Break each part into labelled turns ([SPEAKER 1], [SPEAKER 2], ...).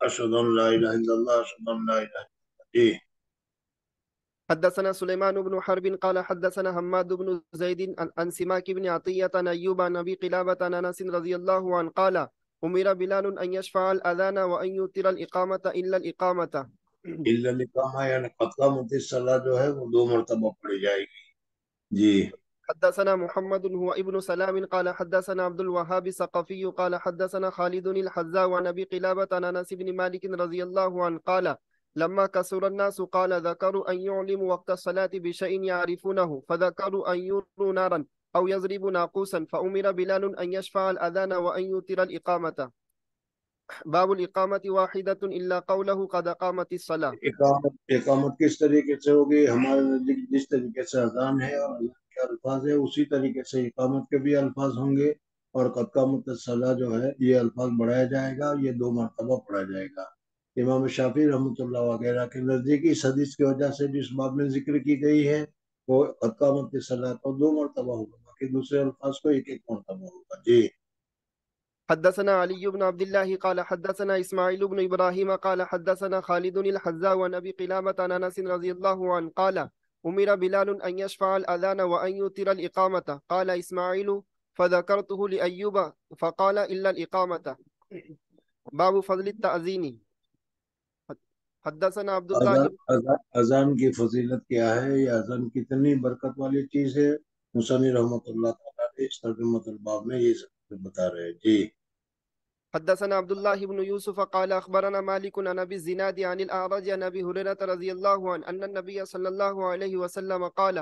[SPEAKER 1] اشهد ان لا الہ الا اللہ اشهد ان لا الہ الا اللہ جی۔
[SPEAKER 2] حدثنا سليمان بن حرب قال حدثنا حماد بن زيد عن سماك بن عطية عن أيوب عن أبي قلابة عن أنس رضي الله عنه قال أمر بلال أن يشفع الأذان وأن يوتر الإقامة إلا الإقامة.
[SPEAKER 1] الا الاقامہ یعنی قد قامت الصلاۃ جو ہے وہ 2 مرتبہ پڑھی جائے گی جی۔
[SPEAKER 2] حدثنا محمد هو ابن سلام قال حدثنا عبد الوهاب الثقفي قال حدثنا خالد الحذاء عن أبي قلابة عن أنس بن مالك رضي الله عنه قال لما كثر الناس قال ذكروا أن يعلموا وقت الصلاة بشيء يعرفونه فذكروا أن يروا نارا أو يضربوا ناقوسا فأمر بلال أن يشفع الأذان وأن يوتر الإقامة. باب الإقامة واحدة إلا قوله قد قامت الصلاة.
[SPEAKER 1] اقامت کس طریقے سے ہوگی؟ ہمارے نزدیک جس طریقے سے اذان ہے اور اذان کے الفاظ ہے اسی طریقے سے اقامت کے بھی الفاظ ہوں گے، اور قد قامت الصلاۃ جو ہے یہ الفاظ بڑھایا جائے گا، یہ 2 مرتبہ پڑھا جائے گا۔ امام شافعی رحمۃ اللہ وغیرہ کے نزدیک اس حدیث کی وجہ سے جس باب میں ذکر کی گئی ہے وہ قد قامت الصلاۃ تو 2 مرتبہ ہوگا، باقی دوسرے الفاظ کو ایک ایک مرتبہ ہوگا جی۔
[SPEAKER 2] حدثنا علي بن عبد الله قال حدثنا إسماعيل بن إبراهيم قال حدثنا خالد الحذاء عن أبي قلابة عن أنس رضي الله عنه قال أمر بلال أن يشفع الأذان وأن يوتر الإقامة. قال إسماعيل فذكرته لأيوب فقال إلا الإقامة. باب فضل التأذين. حدثنا عبد الله
[SPEAKER 1] اذان کی فضیلت کیا ہے، یہ اذان کتنی برکت والی چیز ہے، مصنف رحمۃ اللہ تعالیٰ نے اس ترجمۃ الباب میں یہ سب بتا رہے ہیں جی۔
[SPEAKER 2] حدثنا عبد الله بن يوسف قال أخبرنا مالك عن أبي الزناد عن الأعرج عن أبي هريرة رضي الله عنه أن النبي صلى الله عليه وسلم قال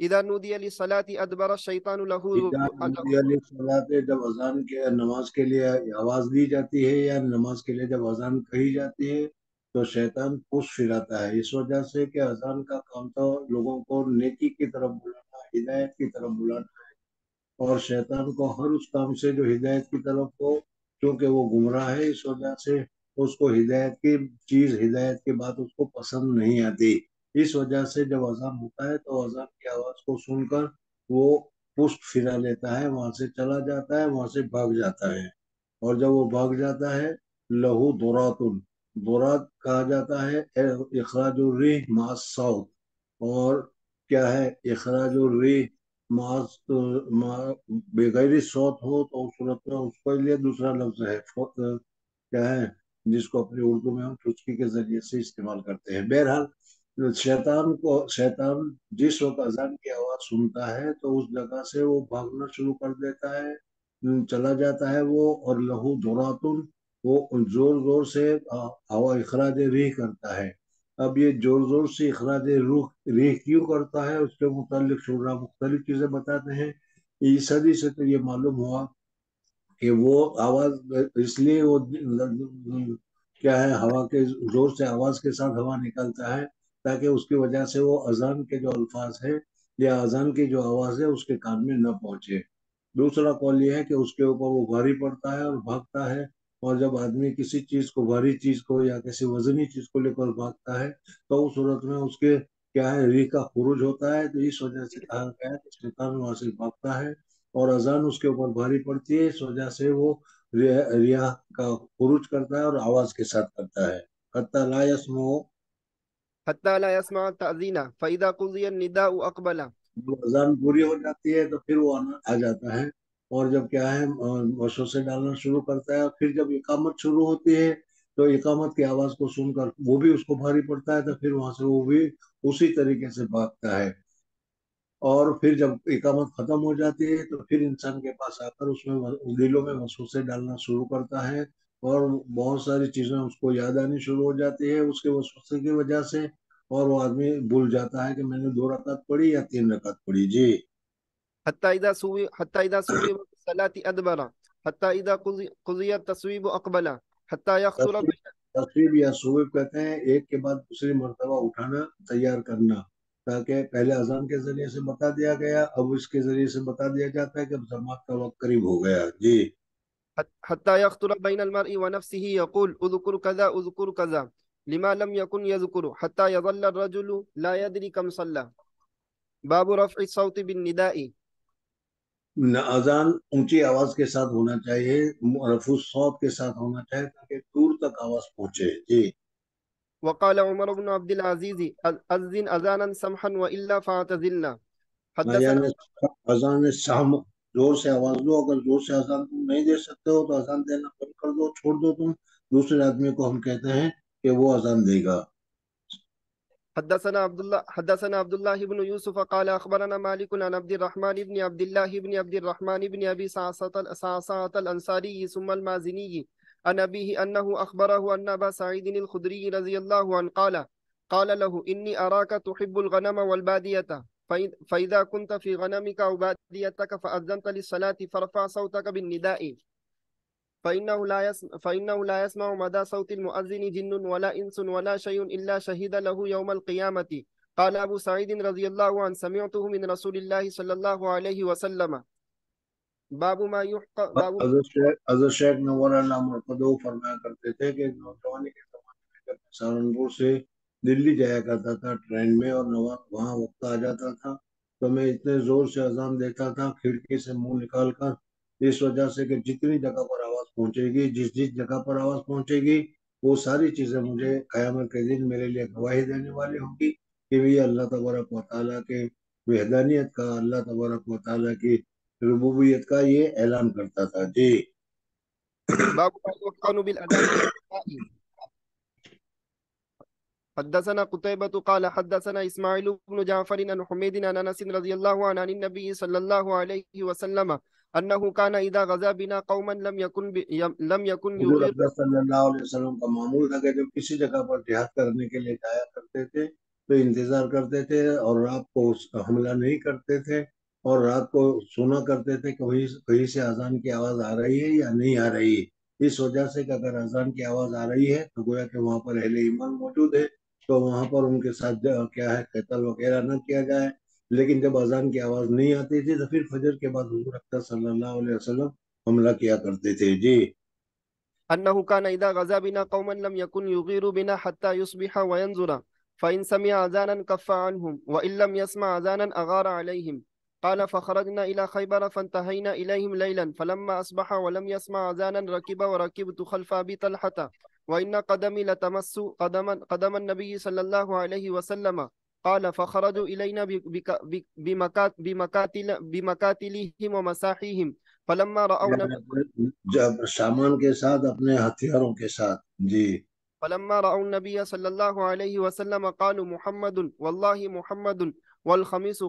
[SPEAKER 2] إذا نودي للصلاة أدبر الشيطان له.
[SPEAKER 1] جب اذان کے نماز کے لیے آواز دی جاتی ہے یا نماز کے لیے جب اذان کہی جاتی ہے تو شیطان پس پھراتا ہے، اس وجہ سے کہ اذان کا کام تو لوگوں کو نیکی کی طرف بلانا، ہدایت کی طرف بلانا ہے، اور شیطان کو ہر اس کام سے جو ہدایت کی طرف ہو، کیونکہ وہ گمراہ ہے، اس وجہ سے اس کو ہدایت کی چیز، ہدایت کی بات اس کو پسند نہیں آتی۔ اس وجہ سے جب اذان ہوتا ہے تو اذان کی آواز کو سن کر وہ پشت پھرا لیتا ہے، وہاں سے چلا جاتا ہے، وہاں سے بھاگ جاتا ہے، اور جب وہ بھاگ جاتا ہے لہو دراتن، درات کہا جاتا ہے اخراج الریح مع الصوت، اور کیا ہے اخراج الریح بغیر صوت ہو تو اس صورت میں اس کے لیے دوسرا لفظ ہے کیا ہے، جس کو اپنی اردو میں ہم چسکی کے ذریعے سے استعمال کرتے ہیں۔ بہرحال شیطان جس وقت اذان کی آواز سنتا ہے تو اس جگہ سے وہ بھاگنا شروع کر دیتا ہے، چلا جاتا ہے وہ، اور لہو دراتن وہ زور زور سے ہوا اخراج ریح کرتا ہے۔ اب یہ زور زور سے اخراج ریح کیوں کرتا ہے اس کے متعلق شعراء مختلف چیزیں بتاتے ہیں۔ اس حدیث سے تو یہ معلوم ہوا کہ وہ آواز اس لیے وہ کیا ہے ہوا کے زور سے آواز کے ساتھ ہوا نکلتا ہے تاکہ اس کی وجہ سے وہ اذان کے جو الفاظ ہے یا اذان کی جو آواز ہے اس کے کان میں نہ پہنچے۔ دوسرا قول یہ ہے کہ اس کے اوپر وہ بھاری پڑتا ہے اور بھاگتا ہے، اور جب آدمی کسی چیز کو، بھاری چیز کو یا کسی وزنی چیز کو لے کر بھاگتا ہے تو اس صورت میں اس کے کیا ہے ریح کا خروج ہوتا ہے، تو اس وجہ سے کہا گیا ہے کہ شیطان وہاں سے بھاگتا ہے اور اذان اس کے اوپر بھاری پڑتی ہے، اس وجہ سے وہ ریح کا خروج کرتا ہے اور آواز کے ساتھ کرتا ہے۔ حتی لا يسمع،
[SPEAKER 2] حتى لا يسمع التأذين فإذا قضي النداء أقبل.
[SPEAKER 1] جب اذان پوری ہو جاتی ہے تو پھر وہ آ جاتا ہے، اور جب کیا ہے وسوسے ڈالنا شروع کرتا ہے، اور پھر جب اقامت شروع ہوتی ہے تو اقامت کی آواز کو سن کر وہ بھی اس کو بھاری پڑتا ہے، تو پھر وہاں سے وہ بھی اسی طریقے سے بھاگتا ہے، اور پھر جب اقامت ختم ہو جاتی ہے تو پھر انسان کے پاس آ کر اس میں دلوں میں وسوسے ڈالنا شروع کرتا ہے، اور بہت ساری چیزیں اس کو یاد آنی شروع ہو جاتی ہے اس کے وسوسے کی وجہ سے، اور وہ آدمی بھول جاتا ہے کہ میں نے 2 رکعت پڑھی یا 3 رکعت پڑھی جی۔
[SPEAKER 2] حتى إذا سوي بالصلاة أدبر حتى إذا قضي التصويب أقبل حتى يخطر بين.
[SPEAKER 1] تصویب یا صویب کہتے ہیں ایک کے بعد دوسری مرتبہ اٹھانا، تیار کرنا، تاکہ پہلے اذان کے ذریعے سے بتا دیا گیا، اب اس کے ذریعے سے بتا دیا جاتا ہے کہ اب جماعت کا وقت قریب ہو گیا جی۔
[SPEAKER 2] حتى يخطر بين المرء ونفسه يقول اذكر كذا اذكر كذا لما لم يكن يذكر حتى يظل الرجل لا يدري كم صلى. باب رفع الصوت بالنداء.
[SPEAKER 1] اذان اونچی آواز کے ساتھ ہونا چاہیے، رفع الصوت کے ساتھ ہونا چاہیے، تاکہ دور تک آواز پہنچے. جی.
[SPEAKER 2] وقال عمر بن عبد العزيز أذن أذانا سمحا وإلا فاعتزلنا. حدثنا
[SPEAKER 1] یعنی اذان شام زور سے آواز دو، اگر زور سے اذان تم نہیں دے سکتے ہو تو اذان دینا بند کر دو، چھوڑ دو. تم دوسرے آدمی کو ہم کہتے ہیں کہ وہ اذان دے گا.
[SPEAKER 2] حدثنا عبد الله بن يوسف قال أخبرنا مالك عن عبد الرحمن بن عبد الله بن عبد الرحمن بن أبي صعصعة الأنصاري ثم المازني عن أبيه أنه أخبره أن أبا سعيد الخدري رضي الله عنه قال له إني أراك تحب الغنم والبادية فإذا كنت في غنمك أو باديتك فأذنت للصلاة فارفع صوتك بالنداء فإنه لا يسمع مدى صوت المؤذن جن ولا إنس ولا شيء إلا شهد له يوم القيامة. قال أبو سعيد رضي الله عنه سمعته من رسول الله صلى الله عليه وسلم. باب ما يحق باب
[SPEAKER 1] حضرت شیخ نور اللہ مرقدو فرمایا کرتے تھے کہ نوجوانی کے زمانے میں جب سہارنپور سے دلی جایا کرتا تھا ٹرین میں اور وہاں وقت آ جاتا تھا تو میں اتنے زور سے اذان دیتا تھا کھڑکی سے منہ نکال کر، اس وجہ سے کہ جتنی جگہ پر آواز پہنچے گی، جس جگہ پر آواز پہنچے گی، وہ ساری چیزیں مجھے قیامت کے دن میرے لیے گواہی دینے والی ہوں گی کہ یہ اللہ تبارک و تعالیٰ کے وحدانیت کا، اللہ تبارک و تعالیٰ کی ربوبیت کا یہ اعلان کرتا تھا. جی.
[SPEAKER 2] باب ما يحقن بالأذان من النساء. حدثنا قتيبة قال حدثنا إسماعيل بن جعفر عن حميد عن أنس رضي الله عنه عن النبي صلى الله عليه وسلم أنه كان إذا غزا بنا قوما لم يكن
[SPEAKER 1] حضور
[SPEAKER 2] يغير.
[SPEAKER 1] اقدس صلی اللہ علیہ وسلم کا معمول تھا کہ جب کسی جگہ پر جہاد کرنے کے لیے جایا کرتے تھے تو انتظار کرتے تھے اور رات کو حملہ نہیں کرتے تھے اور رات کو سنا کرتے تھے کہ کہیں سے اذان کی آواز آ رہی ہے یا نہیں آ رہی ہے. اس وجہ سے کہ اگر اذان کی آواز آ رہی ہے تو گویا کہ وہاں پر اہل ایمان موجود ہے تو وہاں پر ان کے ساتھ کیا ہے قتال وغیرہ نہ کیا جائے. لیکن جب اذان کی آواز نہیں آتی تھی تو پھر فجر کے بعد حضور اقدس صلی اللہ علیہ وسلم حملہ کیا کرتے تھے. جی.
[SPEAKER 2] أنه كان إذا غزا بنا قوما لم يكن يغير بنا حتى يصبح وينظر فإن سمع أذانا كف عنهم وإن لم يسمع أذانا أغار عليهم. قال فخرجنا إلى خيبر فانتهينا إليهم ليلا فلما أصبح ولم يسمع أذانا ركب وركبت خلف أبي طلحة وإن قدمي لتمس قدم النبي صلى الله عليه وسلم. قال فخرجوا إلينا بمكاتلهم ومساحيهم فلما رأوا
[SPEAKER 1] جب سامان کے ساتھ اپنے ہتھیاروں کے ساتھ. جی.
[SPEAKER 2] فلما رأوا النبي صلى الله عليه وسلم قالوا محمد والله محمد والخميس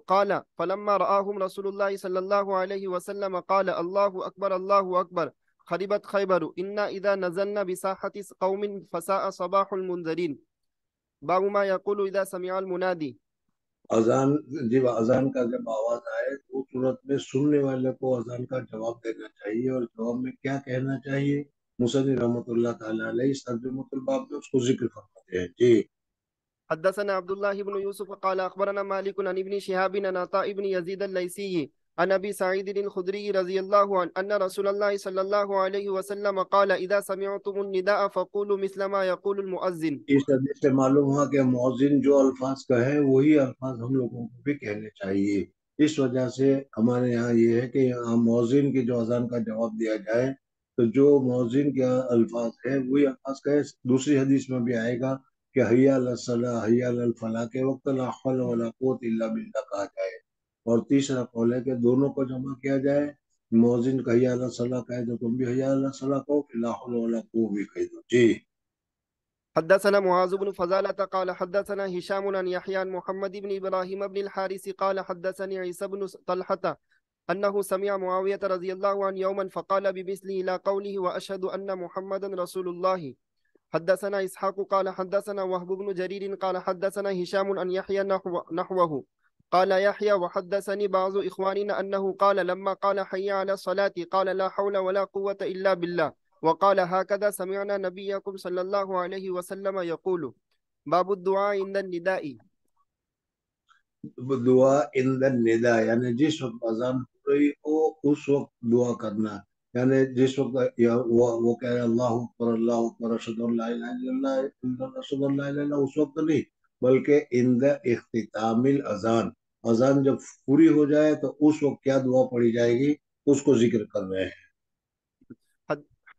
[SPEAKER 2] قال فلما رآهم رسول الله صلى الله عليه وسلم قال الله أكبر الله أكبر خربت خيبر إنا إذا نزلنا بساحة قوم فساء صباح المنذرين. باب ما يقول إذا سمع المنادي.
[SPEAKER 1] اذان جب اذان کا جب آواز آئے تو اس صورت میں سننے والے کو اذان کا جواب دینا چاہیے اور جواب میں کیا کہنا چاہیے. مصنف رحمۃ اللہ تعالیٰ علیہ ترجمۃ الباب میں اس کو ذکر فرماتے ہیں. جی.
[SPEAKER 2] حدثنا عبد الله بن يوسف قال أخبرنا مالك عن ابن شهاب عن عطاء بن يزيد الليثي عن أبي سعيد الخدري رضي الله عنه أن رسول الله صلى الله عليه وسلم قال إذا سمعتم النداء فقولوا مثل ما يقول المؤذن.
[SPEAKER 1] اس حدیث سے معلوم ہوا کہ مؤذن جو الفاظ کہے وہی الفاظ ہم لوگوں کو بھی کہنے چاہیے. اس وجہ سے ہمارے یہاں یہ ہے کہ مؤذن کی جو اذان کا جواب دیا جائے تو جو مؤذن کے الفاظ ہے وہی الفاظ کہے. دوسری حدیث میں بھی آئے گا کہ حی علی الصلاۃ حی علی الفلاح کے وقت لا حول ولا قوت الا باللہ کہا جائے. اور تیسرا قول ہے کہ دونوں کو جمع کیا جائے. مؤذن کا حی علی الصلاۃ کہے تو تم بھی حی علی الصلاۃ کہو، لا حول ولا قوت بھی کہہ دو. جی.
[SPEAKER 2] حدثنا معاذ بن فضالة قال حدثنا هشام عن يحيى عن محمد بن إبراهيم بن الحارث قال حدثني عيسى بن طلحة أنه سمع معاوية رضي الله عنه يوما فقال بمثله إلى قوله وأشهد أن محمدا رسول الله. حدثنا إسحاق قال حدثنا وهب بن جرير قال حدثنا هشام عن يحيى نحوه. قال يحيى وحدثني بعض إخواننا أنه قال لما قال حي على الصلاة قال لا حول ولا قوة إلا بالله وقال هكذا سمعنا نبيكم صلى الله عليه وسلم يقول. باب الدعاء عند النداء.
[SPEAKER 1] دعا عند النداء یعنی جس وقت اذان ہو رہی ہو اس وقت دعا کرنا. یعنی جس وقت وہ کہہ رہے اللہ اکبر اشہد ان لا الہ الا اللہ اشہد ان لا الہ الا اللہ، اس وقت نہیں بلکہ عند اختتام الاذان. اذان جب پوری ہو جائے تو اس وقت کیا دعا پڑھی جائے گی اس کو ذکر کر رہے ہیں.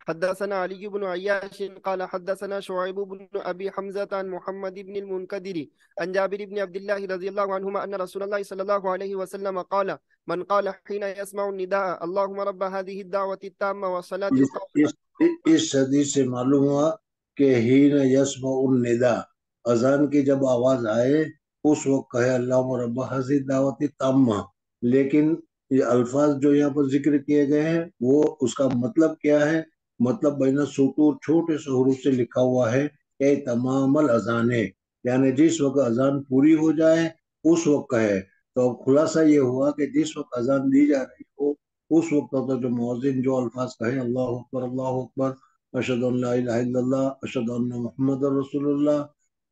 [SPEAKER 2] حدثنا علي بن عياش قال حدثنا شعيب بن أبي حمزة عن محمد بن المنكدر عن جابر بن عبد الله رضي الله عنهما أن رسول الله صلى الله عليه وسلم قال من قال حين يسمع النداء اللهم رب هذه الدعوة التامة والصلاة
[SPEAKER 1] اس
[SPEAKER 2] القائمة.
[SPEAKER 1] اس اس حدیث سے معلوم ہوا کہ حین یسمع النداء، اذان کی جب آواز آئے اس وقت کہے اللہم رب هذه الدعوت التامہ. لیکن یہ الفاظ جو یہاں پر ذکر کیے گئے ہیں وہ اس کا مطلب کیا ہے؟ مطلب بین سطور چھوٹے سے حروف سے لکھا ہوا ہے کہ تمام الاذانیں، یعنی جس وقت اذان پوری ہو جائے اس وقت کہے. تو اب خلاصہ یہ ہوا کہ جس وقت اذان دی جا رہی ہو اس وقت تو جو مؤذن جو الفاظ کہے اللہ اکبر اشہد ان لا الہ الا اللہ اشہد ان محمد رسول اللہ،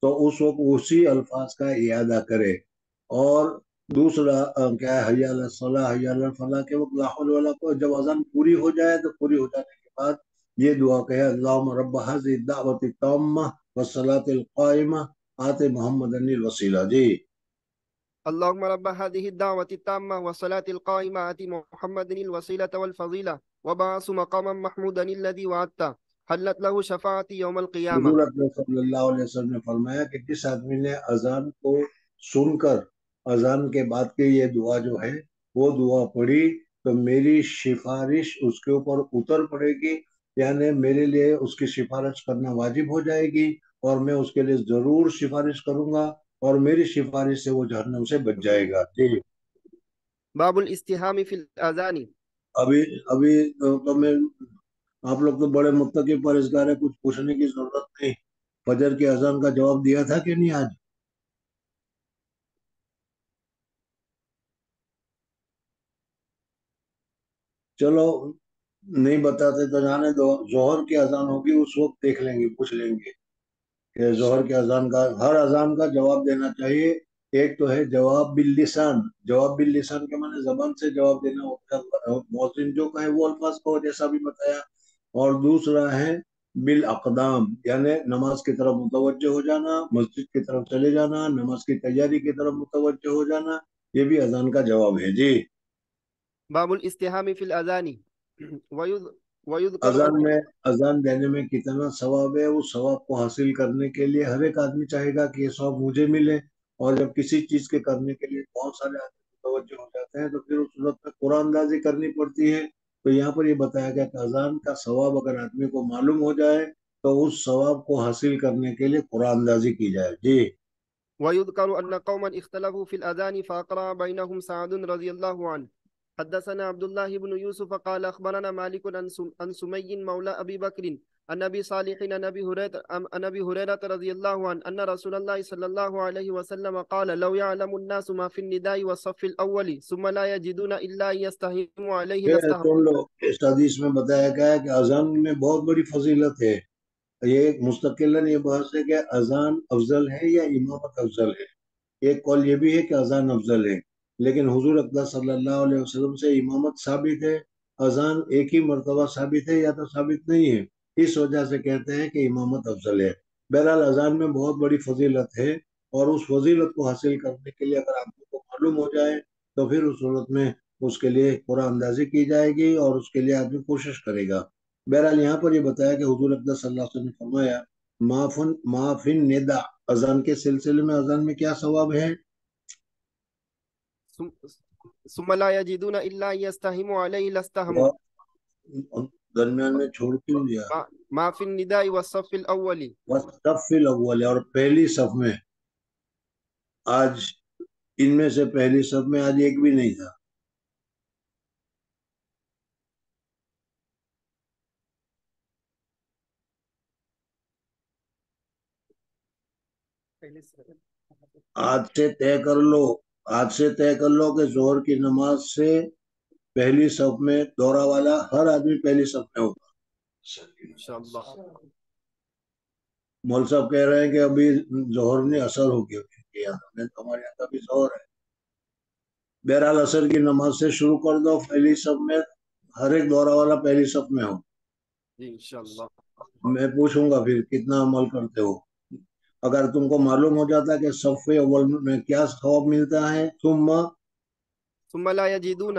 [SPEAKER 1] تو اس وقت اسی الفاظ کا اعادہ کرے. اور دوسرا کیا ہے، حی علی الصلاح حی علی الفلاح کے وقت لا حول ولا قوت، جب اذان پوری ہو جائے تو پوری ہو جانے کے بعد یہ دعا کہے اللہم رب هذه الدعوة التامة والصلاة القائمة آت محمد الوسیلہ. جی
[SPEAKER 2] اللهم رب هذه الدعوة التامة والصلاة القائمة آت محمد الوسيلة والفضيلة وبعث مقاما محمودا الذي وعدته حلت له شفاعتي يوم القيامة.
[SPEAKER 1] حضور اکرم صلی اللہ علیہ وسلم نے فرمایا کہ جس آدمی نے اذان کو سن کر اذان کے بعد کی یہ دعا جو ہے وہ دعا پڑھی تو میری سفارش اس کے اوپر اتر پڑے گی، یعنی میرے لیے اس کی سفارش کرنا واجب ہو جائے گی اور میں اس کے لیے ضرور سفارش کروں گا اور میری سفارش سے وہ جہنم سے بچ جائے گا. جی
[SPEAKER 2] باب الاستهام في الأذان.
[SPEAKER 1] ابھی ابھی تو میں آپ لوگ تو بڑے متقی پرہیزگار ہیں، کچھ پوچھنے کی ضرورت نہیں. فجر کی اذان کا جواب دیا تھا کہ نہیں آج؟ چلو نہیں بتاتے تو جانے دو، ظہر کی اذان ہوگی اس وقت دیکھ لیں گے، پوچھ لیں گے کہ ظہر کی اذان کا ہر اذان کا جواب دینا چاہیے. ایک تو ہے جواب باللسان، جواب باللسان کے معنی زبان سے جواب دینا ہوتا ہے، مؤذن جو کہے وہ الفاظ کو جیسا بھی بتایا. اور دوسرا ہے بالاقدام، یعنی نماز کی طرف متوجہ ہو جانا، مسجد کی طرف چلے جانا، نماز کی تیاری کی طرف متوجہ ہو جانا، یہ بھی اذان کا جواب ہے. جی
[SPEAKER 2] باب الاستهام في الأذان ويذكر
[SPEAKER 1] اذان میں اذان دینے میں کتنا ثواب ہے، اس ثواب کو حاصل کرنے کے لیے ہر ایک آدمی چاہے گا کہ یہ ثواب مجھے ملے. اور جب کسی چیز کے کرنے کے لیے بہت سارے آدمی متوجہ ہو جاتے ہیں تو پھر اس صورت میں قرآن اندازی کرنی پڑتی ہے. تو یہاں پر یہ بتایا گیا کہ اذان کا ثواب اگر آدمی کو معلوم ہو جائے تو اس ثواب کو حاصل کرنے کے لیے قرآن اندازی کی جائے. جی
[SPEAKER 2] ويذكر أن قوما اختلفوا في الأذان فأقرأ بينهم سعد رضي الله عنه. حدثنا عبد الله بن يوسف قال أخبرنا مالك عن سمي مولى أبي بكر عن أبي صالح عن أبي هريرة رضي الله عنه أن رسول الله صلى الله عليه وسلم قال لو يعلم الناس ما في النداء والصف الأول ثم لا يجدون إلا أن يستهموا عليه
[SPEAKER 1] پھر
[SPEAKER 2] لاستهموا.
[SPEAKER 1] سن لو، اس حدیث میں بتایا گیا ہے کہ اذان میں بہت بڑی فضیلت ہے. یہ ایک مستقلاً یہ بحث ہے کہ اذان افضل ہے یا امامت افضل ہے. ایک قول یہ بھی ہے کہ اذان افضل ہے، لیکن حضور اقدس صلی اللہ علیہ وسلم سے امامت ثابت ہے، اذان ایک ہی مرتبہ ثابت ہے یا تو ثابت نہیں ہے، اس وجہ سے کہتے ہیں کہ امامت افضل ہے. بہرحال اذان میں بہت بڑی فضیلت ہے اور اس فضیلت کو حاصل کرنے کے لیے اگر آدمی کو معلوم ہو جائے تو پھر اس صورت میں اس کے لیے قرآن اندازی کی جائے گی اور اس کے لیے آدمی کوشش کرے گا. بہرحال یہاں پر یہ بتایا کہ حضور اقدس صلی اللہ علیہ وسلم نے فرمایا معافن ندا، اذان کے سلسلے میں اذان میں کیا ثواب ہے؟
[SPEAKER 2] ثم لا يجدون إلا أن يستهموا عليه لاستهموا.
[SPEAKER 1] درمیان میں چھوڑ کیوں دیا؟
[SPEAKER 2] ما في النداء والصف الأول.
[SPEAKER 1] صف الاول، اور پہلی صف میں آج ان میں سے پہلی صف میں آج ایک بھی نہیں تھا. آج سے طے کر لو، آج سے طے کر لو کہ ظہر کی نماز سے پہلی صف میں دورہ والا ہر آدمی پہلی صف میں ہوگا.
[SPEAKER 2] انشاءاللہ.
[SPEAKER 1] مول صاحب کہہ رہے ہیں کہ ابھی ظہر نے اثر ہو گیا، ہمارے یہاں کا بھی ظہر ہے. بہرحال اثر کی نماز سے شروع کر دو، پہلی صف میں ہر ایک دورہ والا پہلی صف میں ہو.
[SPEAKER 2] جی انشاءاللہ.
[SPEAKER 1] میں پوچھوں گا پھر کتنا عمل کرتے ہو. اگر تم کو معلوم ہو جاتا ہے کہ صف اول میں کیا ثواب ملتا ہے،
[SPEAKER 2] ثم لا يجدون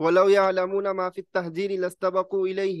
[SPEAKER 2] ولو يعلمون ما في التهجير لاستبقوا إليه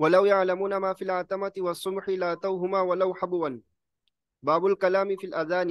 [SPEAKER 2] ولو يعلمون ما في العتمة والصبح لاتوهما ولو حبوا. باب الكلام في الأذان.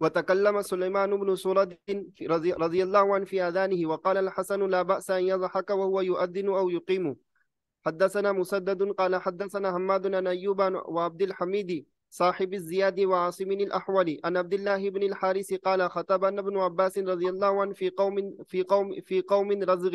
[SPEAKER 2] وتكلم سليمان بن سرد رضي الله عنه في أذانه وقال الحسن لا بأس أن يضحك وهو يؤذن أو يقيم. حدثنا مسدد قال حدثنا حماد بن أيوب وعبد الحميد صاحب الزياد وعاصم الأحول عن عبد الله بن الحارث قال خطبنا ابن عباس رضي الله عنه في قوم رزغ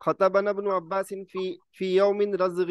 [SPEAKER 2] خطبنا ابن عباس في يوم رزغ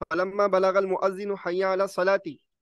[SPEAKER 2] فلما بلغ المؤذن حي على الصلاة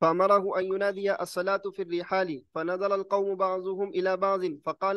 [SPEAKER 2] فأمره أن ينادي الصلاة في الرحال فنظر القوم بعضهم إلى بعض فقال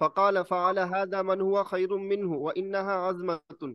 [SPEAKER 2] فقال فعل هذا من هو خير منه وإنها عزمة.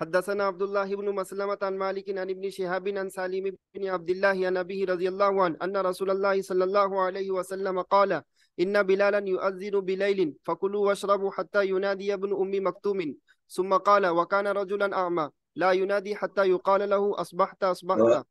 [SPEAKER 2] حدثنا عبد الله بن مسلمة عن مالك عن ابن شهاب عن سالم بن عبد الله عن أبيه رضي الله عنه أن رسول الله صلى الله عليه وسلم قال إن بلالا يؤذن بليل فكلوا واشربوا حتى ينادي ابن أم مكتوم. ثم قال وكان رجلا أعمى لا ينادي حتى يقال له أصبحت أصبحت.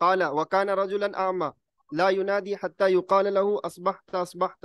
[SPEAKER 2] قال وكان رجلا أعمى لا ينادي حتى يقال له أصبحت أصبحت.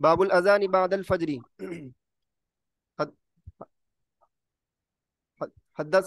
[SPEAKER 2] باب الأذان بعد الفجر. حد- حدث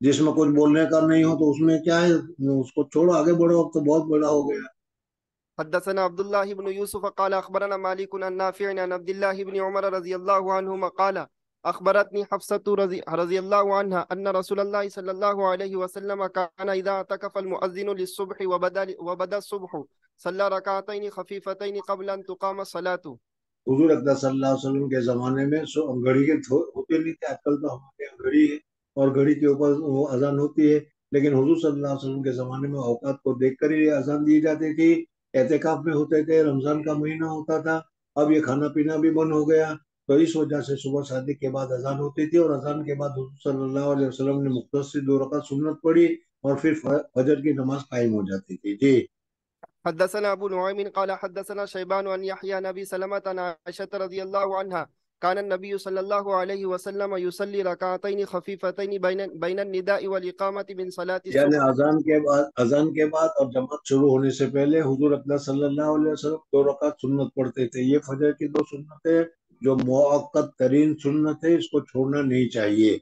[SPEAKER 1] جس میں کچھ بولنے کا نہیں ہو تو اس میں کیا ہے، اس کو چھوڑو، آگے بڑھو، اب تو بہت بڑا ہو گیا.
[SPEAKER 2] حدثنا عبد الله بن يوسف قال أخبرنا مالك عن نافع عن عبد الله بن عمر رضي الله عنهما قال أخبرتني حفصة رضي الله عنها أن رسول الله صلى الله عليه وسلم كان إذا اعتكف المؤذن للصبح وبدا الصبح صلى ركعتين خفيفتين قبل أن تقام الصلاة.
[SPEAKER 1] حضور اقدس صلی اللہ علیہ وسلم کے زمانے میں گھڑی کے ہوتے نہیں تھے. آج کل تو ہمارے یہاں گھڑی ہے اور گھڑی کے اوپر وہ اذان ہوتی ہے، لیکن حضور صلی اللہ علیہ وسلم کے زمانے میں اوقات کو دیکھ کر ہی اذان دی جاتی تھی. اعتکاف میں ہوتے تھے، رمضان کا مہینہ ہوتا تھا. اب یہ کھانا پینا بھی بند ہو گیا، تو اس وجہ سے صبح صادق کے بعد اذان ہوتی تھی، اور اذان کے بعد حضور صلی اللہ علیہ وسلم نے مختصر 2 رکعت سنت پڑھی اور پھر فجر کی نماز قائم ہو جاتی تھی. جی.
[SPEAKER 2] حدثنا أبو نعيم قال حدثنا شيبان عن يحيى نبي سلمة عن عائشة رضي الله عنها كان النبي صلى الله عليه وسلم يصلي ركعتين خفيفتين بين النداء والإقامة من صلاة
[SPEAKER 1] یعنی
[SPEAKER 2] الصبح.
[SPEAKER 1] اذان کے بعد اور جماعت شروع ہونے سے پہلے حضور اقدس صلی اللہ علیہ وسلم 2 رکعت سنت پڑھتے تھے. یہ فجر کی 2 سنتیں جو موقت ترین سنت ہے، اس کو چھوڑنا نہیں چاہیے.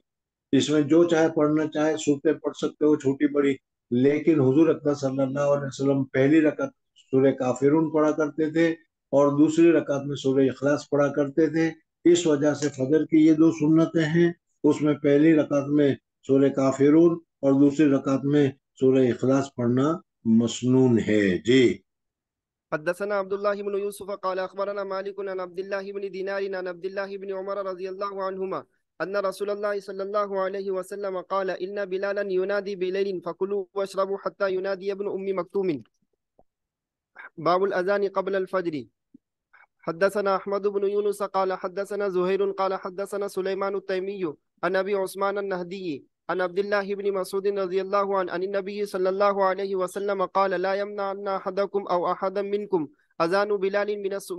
[SPEAKER 1] اس میں جو چاہے پڑھنا چاہے صورتیں پڑھ سکتے ہو، چھوٹی بڑی. لیکن حضور اقدس صلی اللہ علیہ وسلم پہلی رکعت سورہ کافرون پڑھا کرتے تھے اور دوسری رکعت میں سورہ اخلاص پڑھا کرتے تھے. اس وجہ سے فجر کی یہ 2 سنتیں ہیں، اس میں پہلی رکعت میں سورہ کافرون اور دوسری رکعت میں سورہ اخلاص پڑھنا مسنون ہے. جی.
[SPEAKER 2] حدثنا عبد الله بن يوسف قال أخبرنا مالك عن عبد الله بن دينار عن عبد الله بن عمر رضي الله عنهما أن رسول الله صلى الله عليه وسلم قال إن بلالا ينادي بليل فكلوا واشربوا حتى ينادي ابن أم مكتوم. باب الأذان قبل الفجر. حدثنا أحمد بن يونس قال حدثنا زهير قال حدثنا سليمان التيمي عن أبي عثمان النهدي عن عبد الله بن مسعود رضي الله عنه عن النبي صلى الله عليه وسلم قال لا يمنعن أحدكم أو أحدا منكم أذان بلال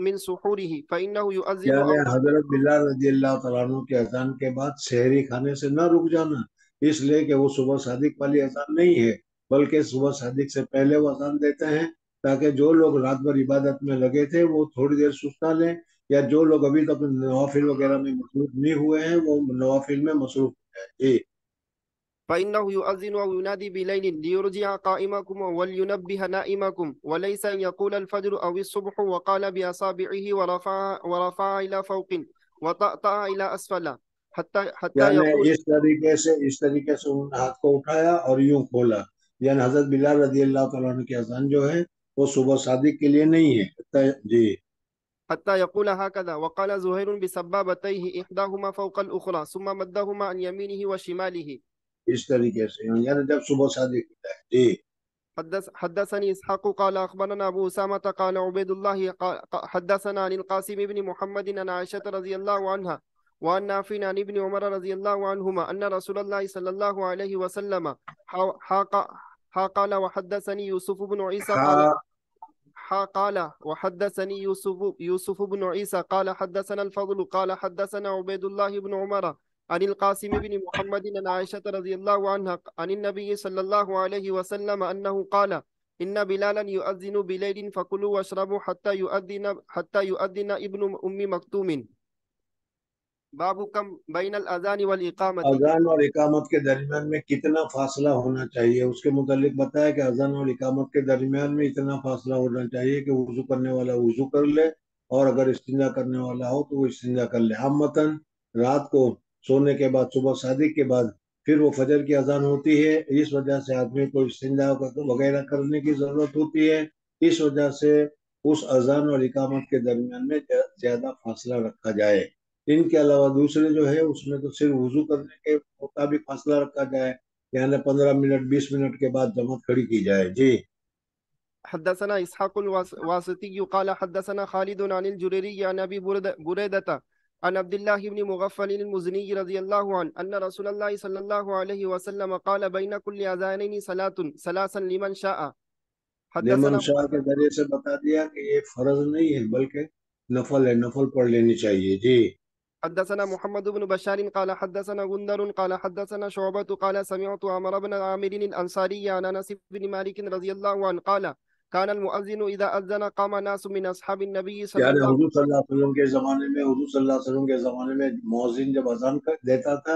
[SPEAKER 2] من سحوره فإنه يؤذن
[SPEAKER 1] یعنی
[SPEAKER 2] أول.
[SPEAKER 1] حضرت بلال رضی اللہ تعالیٰ عنہ کے اذان کے بعد سحری کھانے سے نہ رک جانا، اس لیے کہ وہ صبح صادق والی اذان نہیں ہے، بلکہ صبح صادق سے پہلے وہ اذان دیتے ہیں، تاکہ جو لوگ رات بھر عبادت میں لگے تھے وہ تھوڑی دیر سستا لیں، یا جو لوگ ابھی تک نوافل وغیرہ میں مصروف نہیں ہوئے ہیں وہ نوافل میں مصروف ہو جائیں. جی.
[SPEAKER 2] فإنه يؤذن أو ينادي بليل ليرجع قائمكم ولينبه نائمكم وليس أن يقول الفجر أو الصبح وقال بأصابعه ورفع إلى فوق وطأطأ إلى أسفل حتى
[SPEAKER 1] یعنی
[SPEAKER 2] يقول.
[SPEAKER 1] اس طریقے سے انہوں نے ہاتھ کو اٹھایا اور یوں کھولا. یعنی حضرت بلال رضی اللہ تعالیٰ عنہ کی اذان جو ہے وہ صبح صادق کے لیے نہیں ہے. جی.
[SPEAKER 2] حتى يقول هكذا. وقال زهير بسبابتيه إحداهما فوق الأخرى ثم مدهما عن يمينه وشماله.
[SPEAKER 1] اس طریقے سے یعنی جب صبح صادق ہوتا ہے. جی.
[SPEAKER 2] حدثني إسحاق قال أخبرنا أبو أسامة قال عبيد الله حدثنا عن القاسم بن محمد عن عائشة رضي الله عنها وعن نافع عن ابن عمر رضي الله عنهما أن رسول الله صلى الله عليه وسلم قال وحدثني يوسف بن عيسى قال
[SPEAKER 1] ہاں.
[SPEAKER 2] قال وحدثني يوسف بن عيسى قال حدثنا الفضل قال حدثنا عبيد الله بن عمر عن القاسم بن محمد عن عائشة رضي الله عنها عن النبي صلى الله عليه وسلم أنه قال إن بلالا يؤذن بليل فكلوا واشربوا حتى يؤذن ابن أم مكتوم. باب کم بین الاذان والاقامت.
[SPEAKER 1] اذان اور اقامت کے درمیان میں کتنا فاصلہ ہونا چاہیے، اس کے متعلق بتایا کہ اذان اور اقامت کے درمیان میں اتنا فاصلہ ہونا چاہیے کہ وضو کرنے والا وضو کر لے، اور اگر استنجا کرنے والا ہو تو وہ استنجا کر لے. عامتاً رات کو سونے کے بعد صبح صادق کے بعد پھر وہ فجر کی اذان ہوتی ہے، اس وجہ سے آدمی کو استنجا وغیرہ کرنے کی ضرورت ہوتی ہے. اس وجہ سے اس اذان اور اقامت کے درمیان میں زیادہ فاصلہ رکھا جائے. ان کے علاوہ دوسرے جو ہے اس میں تو صرف وضو کرنے کے مطابق فاصلہ رکھا جائے، یعنی 15 منٹ 20 منٹ کے بعد جماعت کھڑی کی جائے. جی.
[SPEAKER 2] حدثنا اسحاق الواسطي قال حدثنا خالد عن الجريري عن ابي بريدة عن عبد الله بن مغفل المزني رضي الله عنه ان رسول الله صلى الله عليه وسلم قال بين كل اذانين صلاة ثلاثا لمن شاء.
[SPEAKER 1] لمن
[SPEAKER 2] حدثنا
[SPEAKER 1] شاہ کے ذریعے سے بتا دیا کہ یہ فرض نہیں ہے بلکہ نفل ہے، نفل پڑھ لینی چاہیے. جی.
[SPEAKER 2] حدثنا محمد بن بشار قال حدثنا غندر قال حدثنا شعبة قال سمعت عمرو بن عامر الأنصاري عن أنس بن مالك رضي الله عنه قال كان المؤذن إذا أذن قام ناس من أصحاب النبي صلى
[SPEAKER 1] یعنی
[SPEAKER 2] الله
[SPEAKER 1] حضور صلی اللہ علیہ وسلم کے زمانے میں مؤذن جب اذان دیتا تھا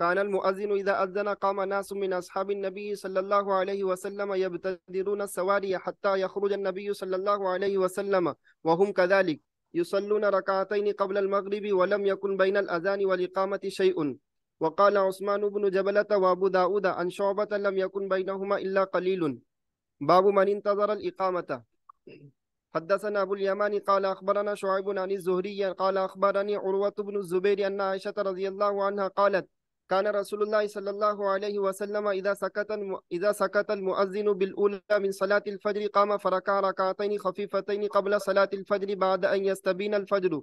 [SPEAKER 2] كان المؤذن إذا أذن قام ناس من أصحاب النبي صلى الله عليه وسلم يبتدرون السواري حتى يخرج النبي صلى الله عليه وسلم وهم كذلك يصلون ركعتين قبل المغرب ولم يكن بين الأذان والإقامة شيء. وقال عثمان بن جبلة وأبو داود عن شعبة لم يكن بينهما إلا قليل. باب من انتظر الإقامة. حدثنا أبو اليمان قال أخبرنا شعيب عن الزهري قال أخبرني عروة بن الزبير أن عائشة رضي الله عنها قالت كان رسول الله صلى الله عليه وسلم إذا سكت المؤذن بالأولى من صلاة الفجر قام فركع ركعتين خفيفتين قبل صلاة الفجر بعد أن يستبين الفجر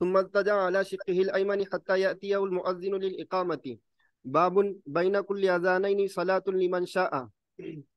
[SPEAKER 2] ثم اضطجع على شقه الأيمن حتى يأتيه المؤذن للإقامة. باب بين كل أذانين صلاة لمن شاء.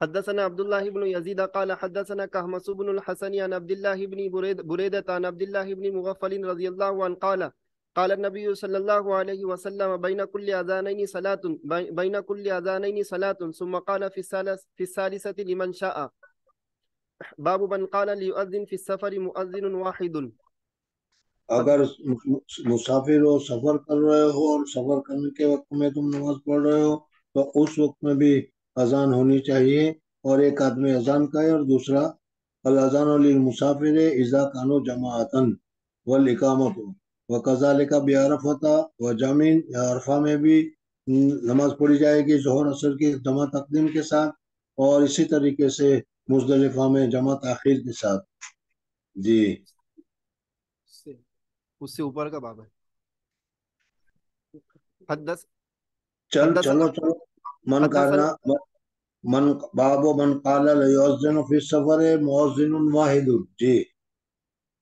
[SPEAKER 2] حدثنا عبد الله بن يزيد قال حدثنا كهمس بن الحسن عن عبد الله بن بريدة عن عبد الله بن مغفل رضي الله عنه قال قال النبي صلى الله عليه وسلم بين كل أذانين صلاة ثم قال في الثالثة لمن شاء باب من قال ليؤذن في السفر مؤذن واحد.
[SPEAKER 1] اگر مسافر ہو، سفر کر رہے ہو اور سفر کرنے کے وقت میں تم نماز پڑھ رہے ہو تو اس وقت میں بھی اذان ہونی چاہیے، اور ایک آدمی اذان کہے اور دوسرا الاذان للمسافر اذا کانوا جماعتن والاقامت وکذالک بعرفۃ وجمع، عرفہ میں بھی نماز پڑھی جائے گی ظہر اثر کی جمع تقدیم کے ساتھ، اور اسی طریقے سے مزدلفہ میں جمع تاخیر کے ساتھ. جی
[SPEAKER 2] اس سے اوپر کا باب ہے. حدث
[SPEAKER 1] چلو
[SPEAKER 2] حدثنا
[SPEAKER 1] من
[SPEAKER 2] حدثنا
[SPEAKER 1] باب من قال لیؤذن فی السفر مؤذن واحد. جی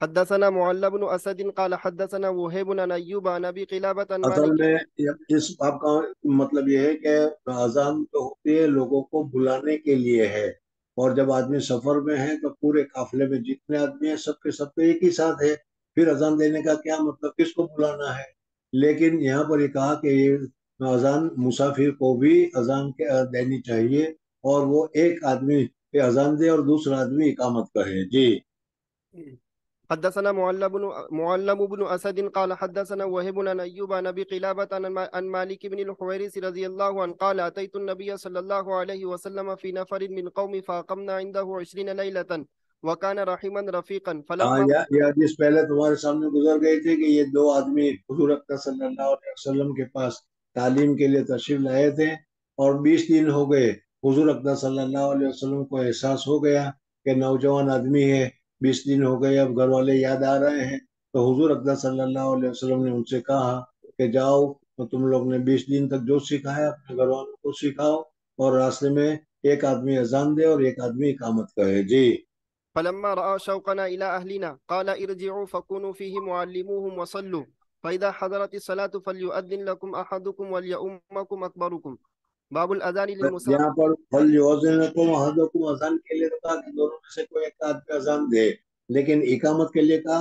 [SPEAKER 2] حدثنا معل بن اسد قال حدثنا وهيب عن ايوب عن ابي قلابة عن
[SPEAKER 1] اصل
[SPEAKER 2] مالك.
[SPEAKER 1] میں اس باب کا مطلب یہ ہے کہ اذان جو ہوتی ہے لوگوں کو بلانے کے لیے ہے، اور جب آدمی سفر میں ہے تو پورے قافلے میں جتنے آدمی ہیں سب کے سب تو ایک ہی ساتھ ہے، پھر اذان دینے کا کیا مطلب، کس کو بلانا ہے. لیکن یہاں پر یہ کہا کہ یہ اذان مسافر کو بھی اذان دینی چاہیے، اور وہ ایک آدمی اذان دے اور دوسرا آدمی اقامت کرے. جی
[SPEAKER 2] حدثنا معلم بن اسد قال حدثنا وهب عن ايوب عن ابي قلابة عن مالك بن الحويرث رضي الله عنه قال اتيت النبي صلى الله عليه وسلم في نفر من قوم فاقمنا عنده 20 ليلة وكان رحيما رفيقا
[SPEAKER 1] ہاں،
[SPEAKER 2] فلما
[SPEAKER 1] یہ حدیث پہلے تمہارے سامنے گزر گئی تھی کہ یہ دو آدمی حضور اکرم صلی اللہ علیہ وسلم کے پاس تعلیم کے لیے تشریف لائے تھے، اور 20 دن ہو گئے. حضور اکرم صلی اللہ علیہ وسلم کو احساس ہو گیا کہ نوجوان آدمی ہے، 20 دن ہو گئے، اب گھر والے یاد آ رہے ہیں. تو حضور اکرم صلی اللہ علیہ وسلم نے ان سے کہا کہ جاؤ، تو تم لوگ نے 20 دن تک جو سکھایا اپنے گھر والوں کو سکھاؤ، اور راستے میں ایک آدمی اذان دے اور ایک آدمی اقامت کہے. جی
[SPEAKER 2] فلما رأى شوقنا إلى أهلنا قال ارجعوا فكونوا فيه معلموهم وصلوا فإذا حضرت الصلاة فليؤذن لكم أحدكم وليؤمكم أكبركم. باب الأذان للمسافر.
[SPEAKER 1] یہاں پر فَلْيُؤَذِّنْ احدکم اذان کے لیے تو کہا کہ دونوں میں سے کوئی ایک آدمی اذان دے، لیکن اقامت کے لیے کہا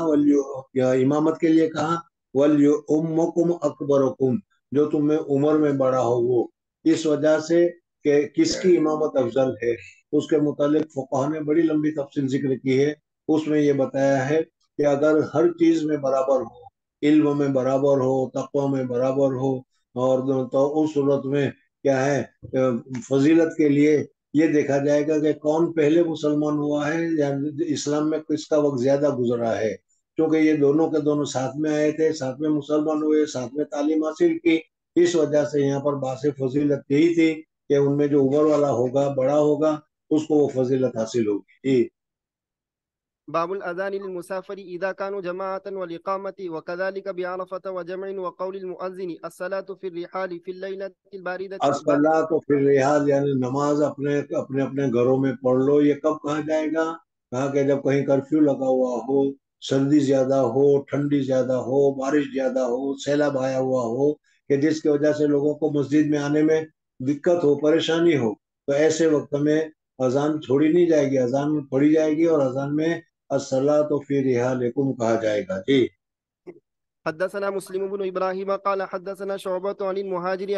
[SPEAKER 1] یا امامت کے لیے کہا وَلْيُؤَمَّكُمْ أَكْبَرُكُمْ، جو تم میں عمر میں بڑا ہو وہ. اس وجہ سے کہ کس کی امامت افضل ہے، اس کے متعلق فقہاء نے بڑی لمبی تفصیل ذکر کی ہے. اس میں یہ بتایا ہے کہ اگر ہر چیز میں برابر ہو، علم میں برابر ہو، تقوی میں برابر ہو، اور تو اس صورت میں کیا ہے، فضیلت کے لیے یہ دیکھا جائے گا کہ کون پہلے مسلمان ہوا ہے یا اسلام میں کس کا وقت زیادہ گزرا ہے. کیونکہ یہ دونوں کے دونوں ساتھ میں آئے تھے، ساتھ میں مسلمان ہوئے، ساتھ میں تعلیم حاصل کی. اس وجہ سے یہاں پر باعث فضیلت یہی تھی کہ ان میں جو عمر والا ہوگا، بڑا ہوگا، اس کو وہ فضیلت حاصل ہوگی. جی
[SPEAKER 2] باب الأذان للمسافر إذا كانوا جماعة والإقامة وكذلك بعرفة وجمع وقول المؤذن الصلاة في الرحال في الليلة الباردة
[SPEAKER 1] الصلاۃ تو پھر ریاض، یعنی نماز اپنے اپنے اپنے گھروں میں پڑھ لو. یہ کب کہا جائے گا؟ کہا کہ جب کہیں کرفیو لگا ہوا ہو، سردی زیادہ ہو، ٹھنڈی زیادہ ہو، بارش زیادہ ہو، سیلاب آیا ہوا ہو، کہ جس کی وجہ سے لوگوں کو مسجد میں آنے میں دقت ہو، پریشانی ہو، تو ایسے وقت میں اذان چھوڑی نہیں جائے گی، اذان پڑھی جائے گی، اور اذان میں الصلاۃ فی رحالکم کہا جائے گا. جی
[SPEAKER 2] حدثنا مسلم بن إبراهيم قال حدثنا شعبة عن المهاجر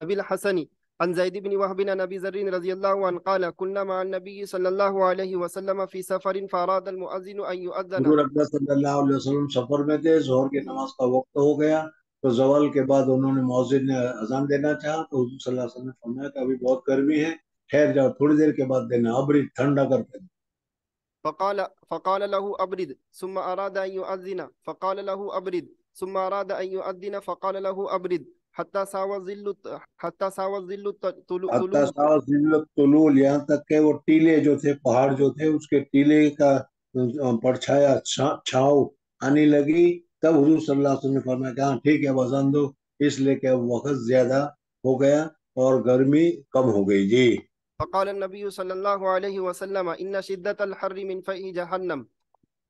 [SPEAKER 2] أبي الحسن عن زيد بن وهب عن أبي ذر رضي الله عنه قال كنا مع النبي صلى الله عليه وسلم في سفر فأراد المؤذن أن يؤذن.
[SPEAKER 1] حضور اکرم صلی اللہ علیہ وسلم سفر میں تھے، ظہر کی نماز کا وقت ہو گیا، تو زوال کے بعد انہوں نے مؤذن نے اذان دینا چاہا، تو حضور صلی اللہ علیہ وسلم نے فرمایا کہ ابھی بہت گرمی ہے، ٹھہر جاؤ، تھوڑی دیر کے بعد دینا، ابری ٹھنڈا کر کے.
[SPEAKER 2] فقال له أبرد ثم أراد أن يؤذن فقال له أبرد ثم أراد أن يؤذن فقال له أبرد حتى ساوى الظل
[SPEAKER 1] حتیٰ
[SPEAKER 2] طلوع.
[SPEAKER 1] ساوى ظل الطلول، یہاں تک کہ وہ ٹیلے جو تھے، پہاڑ جو تھے، اس کے ٹیلے کا پرچھایا چھاؤ آنے لگی، تب حضور صلی اللہ علیہ وسلم نے فرمایا کہ ہاں ٹھیک ہے اب اذان دو، اس لیے کہ اب وقت زیادہ ہو گیا اور گرمی کم ہو گئی. جی
[SPEAKER 2] فقال النبي صلى الله عليه وسلم إن شدة الحر من فيح جهنم.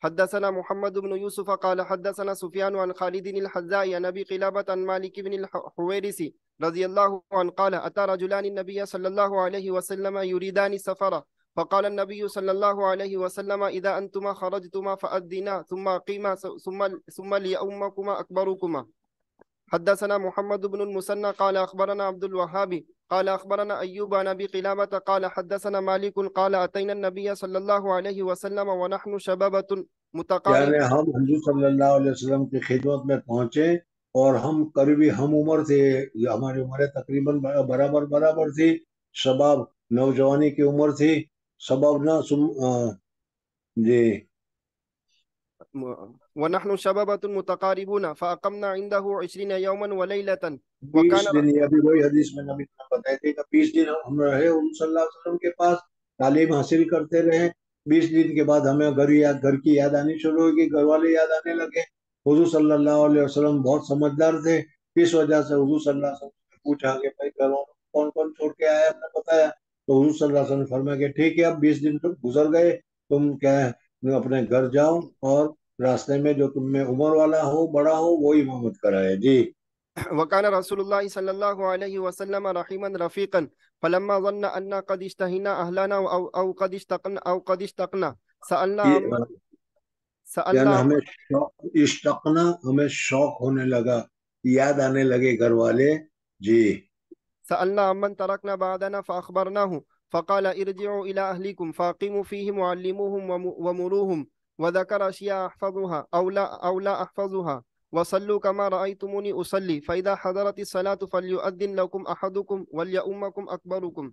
[SPEAKER 2] حدثنا محمد بن يوسف قال حدثنا سفيان عن خالد الحذاء عن أبي قلابة عن مالك بن الحويرث رضي الله عنه قال أتى رجلان النبي صلى الله عليه وسلم يريدان سفرا فقال النبي صلى الله عليه وسلم إذا أنتما خرجتما فأذنا ثم أقيما ثم ليؤمكما أكبركما. حدثنا محمد بن المثنى قال أخبرنا عبد الوهاب قال أخبرنا أيوب عن أبي قلابة قال حدثنا مالك قال أتينا النبي صلى الله عليه وسلم ونحن شبابة
[SPEAKER 1] یعنی
[SPEAKER 2] متقارب.
[SPEAKER 1] ہم حضور صلی اللہ علیہ وسلم کی خدمت میں پہنچے اور ہم قریبی ہم عمر تھے، ہماری عمریں تقریباً برابر برابر تھی، شباب نوجوانی کی عمر تھی، شباب نہ جی
[SPEAKER 2] ونحن شبابة متقاربون فأقمنا عنده 20 يوما وليلة
[SPEAKER 1] 20
[SPEAKER 2] وكان
[SPEAKER 1] دن یہ ابھی وہی حدیث میں نبی نے بتائی تھی کہ 20 دن ہم رہے حضور صلی اللہ علیہ وسلم کے پاس، تعلیم حاصل کرتے رہے۔ 20 دن کے بعد ہمیں گھر کی یاد آنی شروع ہوگی، گھر والے یاد آنے لگے۔ حضور صلی اللہ علیہ وسلم بہت سمجھدار تھے، اس وجہ سے حضور صلی اللہ علیہ وسلم نے پوچھا کہ بھائی گھروں میں کون کون چھوڑ کے آیا، ہم نے بتایا تو حضور صلی اللہ علیہ وسلم نے فرمایا کہ ٹھیک ہے، اب 20 دن تک گزر گئے، تم کیا ہے اپنے گھر جاؤ اور راستے میں جو تم میں عمر والا ہو، بڑا ہو، وہ امامت کرائے۔ جی
[SPEAKER 2] وكان رسول الله صلى الله عليه وسلم رحيما رفيقا فلما ظن أن قد اشتهينا أهلنا أو قد اشتقنا سألنا عمن
[SPEAKER 1] یعنی
[SPEAKER 2] سألنا
[SPEAKER 1] ہمیں اشتقنا، ہمیں شوق ہونے لگا، یاد آنے لگے گھر والے۔ جی
[SPEAKER 2] سألنا عمن تركنا بعدنا فأخبرناه فقال ارجعوا إلى أهلكم فأقيموا فيهم وعلموهم ومروهم وذكر أشياء أحفظها أو لا أحفظها وصلوا كما رأيتموني أصلي فإذا حضرت الصلاة فليؤذن لكم أحدكم وليؤمكم أكبركم.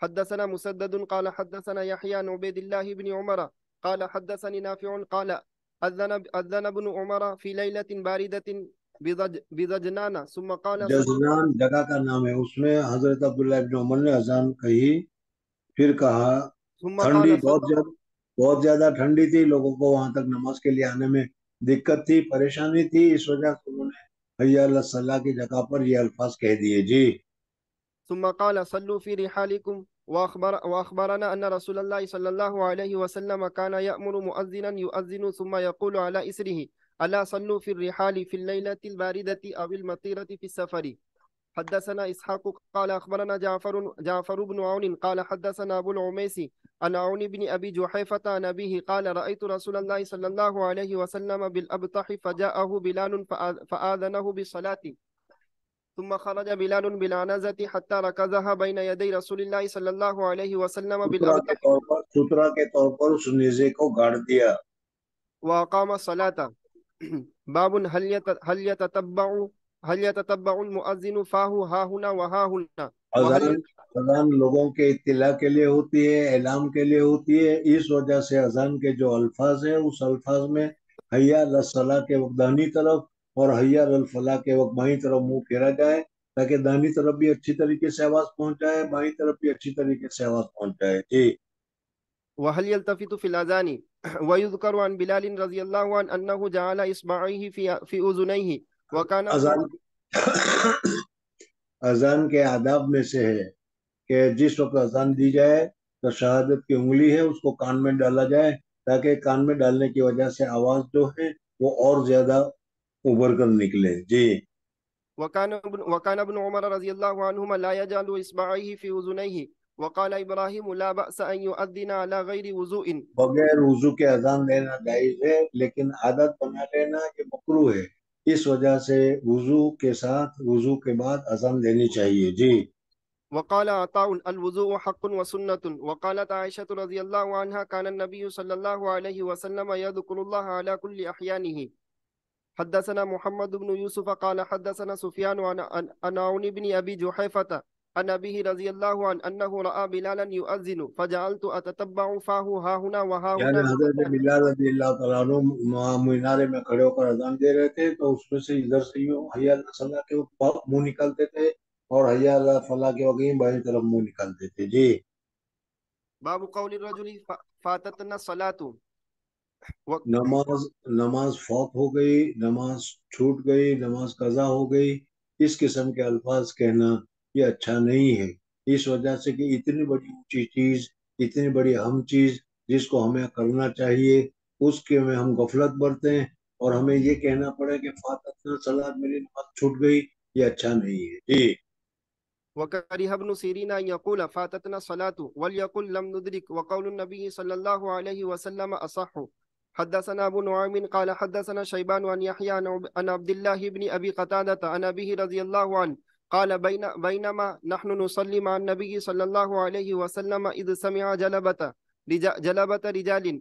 [SPEAKER 2] حدثنا مسدد قال حدثنا يحيى عن عبيد الله بن عمر قال حدثني نافع قال أذن ابن عمر في ليلة باردة بضجنان ثم قال صلوا.
[SPEAKER 1] جزنان جگہ کا نام ہے، اس میں حضرت عبداللہ ابن عمر نے اذان کہی، پھر کہا
[SPEAKER 2] ثم
[SPEAKER 1] ٹھنڈی
[SPEAKER 2] قال صلوا.
[SPEAKER 1] بہت زیادہ ٹھنڈی تھی، لوگوں کو وہاں تک نماز کے لیے آنے میں دقت تھی، پریشانی تھی، اس وجہ سے انہوں نے حی علی الصلاح کی جگہ پر یہ الفاظ کہہ دیے۔ جی
[SPEAKER 2] ثم قال صلوا في رحالكم وأخبرنا أن رسول الله صلى الله عليه وسلم كان يأمر مؤذنا يؤذن ثم يقول على إسره ألا صلوا في الرحال في الليلة الباردة أو المطيرة في السفر. حدثنا إسحاق قال أخبرنا جعفر بن عون قال حدثنا أبو العميسي عن عون بن أبي جحيفة عن أبيه قال رأيت رسول الله صلى الله عليه وسلم بالأبطح فجاءه بلال فآذنه بالصلاة ثم خرج بلال بالعنزة حتى ركزها بين يدي رسول الله صلى الله عليه وسلم بالأبطح
[SPEAKER 1] سترہ کے طور پر اس نیزے کو گاڑ دیا۔
[SPEAKER 2] وأقام الصلاة. باب هل يتتبع المؤذن فاه ها هنا وها هنا وهل
[SPEAKER 1] اذان لوگوں کے اطلاع کے لیے ہوتی ہے، اعلام کے لیے ہوتی ہے، اس وجہ سے اذان کے جو الفاظ ہیں اس الفاظ میں حی علی الصلاح کے وقت دانی طرف اور حی علی الفلاح کے وقت بائیں طرف منہ پھیرا جائے، تاکہ دانی طرف بھی اچھی طریقے سے آواز پہنچ جائے، بائیں طرف بھی اچھی طریقے سے آواز پہنچ جائے۔ جی
[SPEAKER 2] وهل يلتفت في الأذان. ويذكر عن بلال رضي الله عنه أنه جعل إصبعيه في أذنيه وكان
[SPEAKER 1] اذان اذان کے آداب میں سے ہے کہ جس وقت اذان دی جائے تو شہادت کی انگلی ہے اس کو کان میں ڈالا جائے، تاکہ کان میں ڈالنے کی وجہ سے آواز جو ہے وہ اور زیادہ ابھر کر نکلے۔ جی
[SPEAKER 2] وكان ابن عمر رضي الله عنهما لا يجعل إصبعيه في أذنيه وقال إبراهيم لا بأس أن يؤذن على غير وضوء.
[SPEAKER 1] بغیر وضو کے اذان دینا جائز ہے، لیکن عادت بنا لینا یہ مکروہ ہے، اس وجہ سے وضو کے ساتھ وضو کے بعد اذان دینی چاہیے۔ جی
[SPEAKER 2] وقال عطاء الوضوء حق وسنة. وقالت عائشة رضي الله عنها كان النبي صلى الله عليه وسلم يذكر الله على كل أحيانه. حدثنا محمد بن يوسف قال حدثنا سفيان عن عون بن أبي جحيفة عن أبيه رضي الله عنه أنه رأى بلالا يؤذن فجعلت أتتبع فاه ها هنا وها
[SPEAKER 1] یعنی
[SPEAKER 2] هنا من
[SPEAKER 1] حضرت
[SPEAKER 2] أذانه.
[SPEAKER 1] بلال رضی اللہ تعالیٰ عنہ مینارے میں کھڑے ہو کر اذان دے رہے تھے تو اس میں سے ادھر سے یوں حی علی الصلاح کے وقت منہ نکالتے تھے اور حی علی الفلاح کے وقت بائیں طرف منہ نکالتے تھے۔ جی
[SPEAKER 2] باب قول الرجل فاتتنا الصلاة.
[SPEAKER 1] نماز فوت ہو گئی، نماز چھوٹ گئی، نماز قضا ہو گئی، اس قسم کے الفاظ کہنا یہ اچھا نہیں ہے، اس وجہ سے کہ اتنی بڑی اونچی چیز، اتنی بڑی اہم چیز جس کو ہمیں کرنا چاہیے اس کے میں ہم غفلت برتیں اور ہمیں یہ کہنا پڑے کہ فاتتنا صلاۃ، میری نماز چھوٹ گئی، یہ اچھا نہیں ہے۔ جی
[SPEAKER 2] وكره ابن سيرين أن يقول فاتتنا الصلاة وليقل لم ندرك، وقول النبي صلى الله عليه وسلم أصح. حدثنا أبو نعيم قال حدثنا شيبان عن يحيى عن عبد الله بن أبي قتادة عن أبيه رضي الله عنه قال بينما نحن نصلي مع النبي صلى الله عليه وسلم إذ سمع جلبة رجال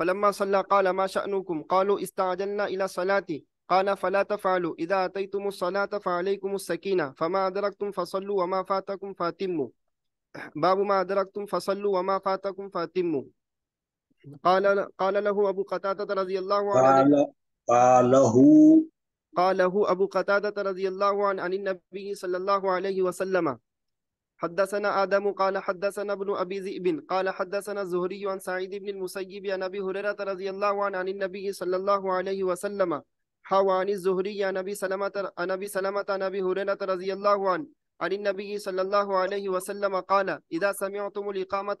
[SPEAKER 2] فلما صلى قال ما شأنكم قالوا استعجلنا إلى الصلاة قال فلا تفعلوا إذا أتيتم الصلاة فعليكم السكينة فما أدركتم فصلوا وما فاتكم فاتموا. باب ما أدركتم فصلوا وما فاتكم فاتموا. قال له أبو قتادة رضي الله عنه
[SPEAKER 1] قال قاله
[SPEAKER 2] قاله أبو قتادة رضي الله عنه عن النبي صلى الله عليه وسلم. حدثنا آدم قال حدثنا ابن أبي ذئب قال حدثنا الزهري عن سعيد بن المسيب عن أبي هريرة رضي الله عنه عن النبي صلى الله عليه وسلم. حوى عن الزهري عن أبي سلمة عن أبي هريرة رضي الله عنه عن النبي صلى الله عليه وسلم قال إذا سمعتم الإقامة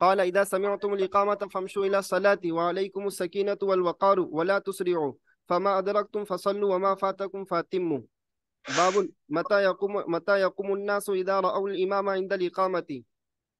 [SPEAKER 2] قال إذا سمعتم الإقامة فامشوا إلى الصلاة وعليكم السكينة والوقار ولا تسرعوا فما أدركتم فصلوا وما فاتكم فاتموا. باب متى يقوم الناس إذا رأوا الإمام عند الإقامة.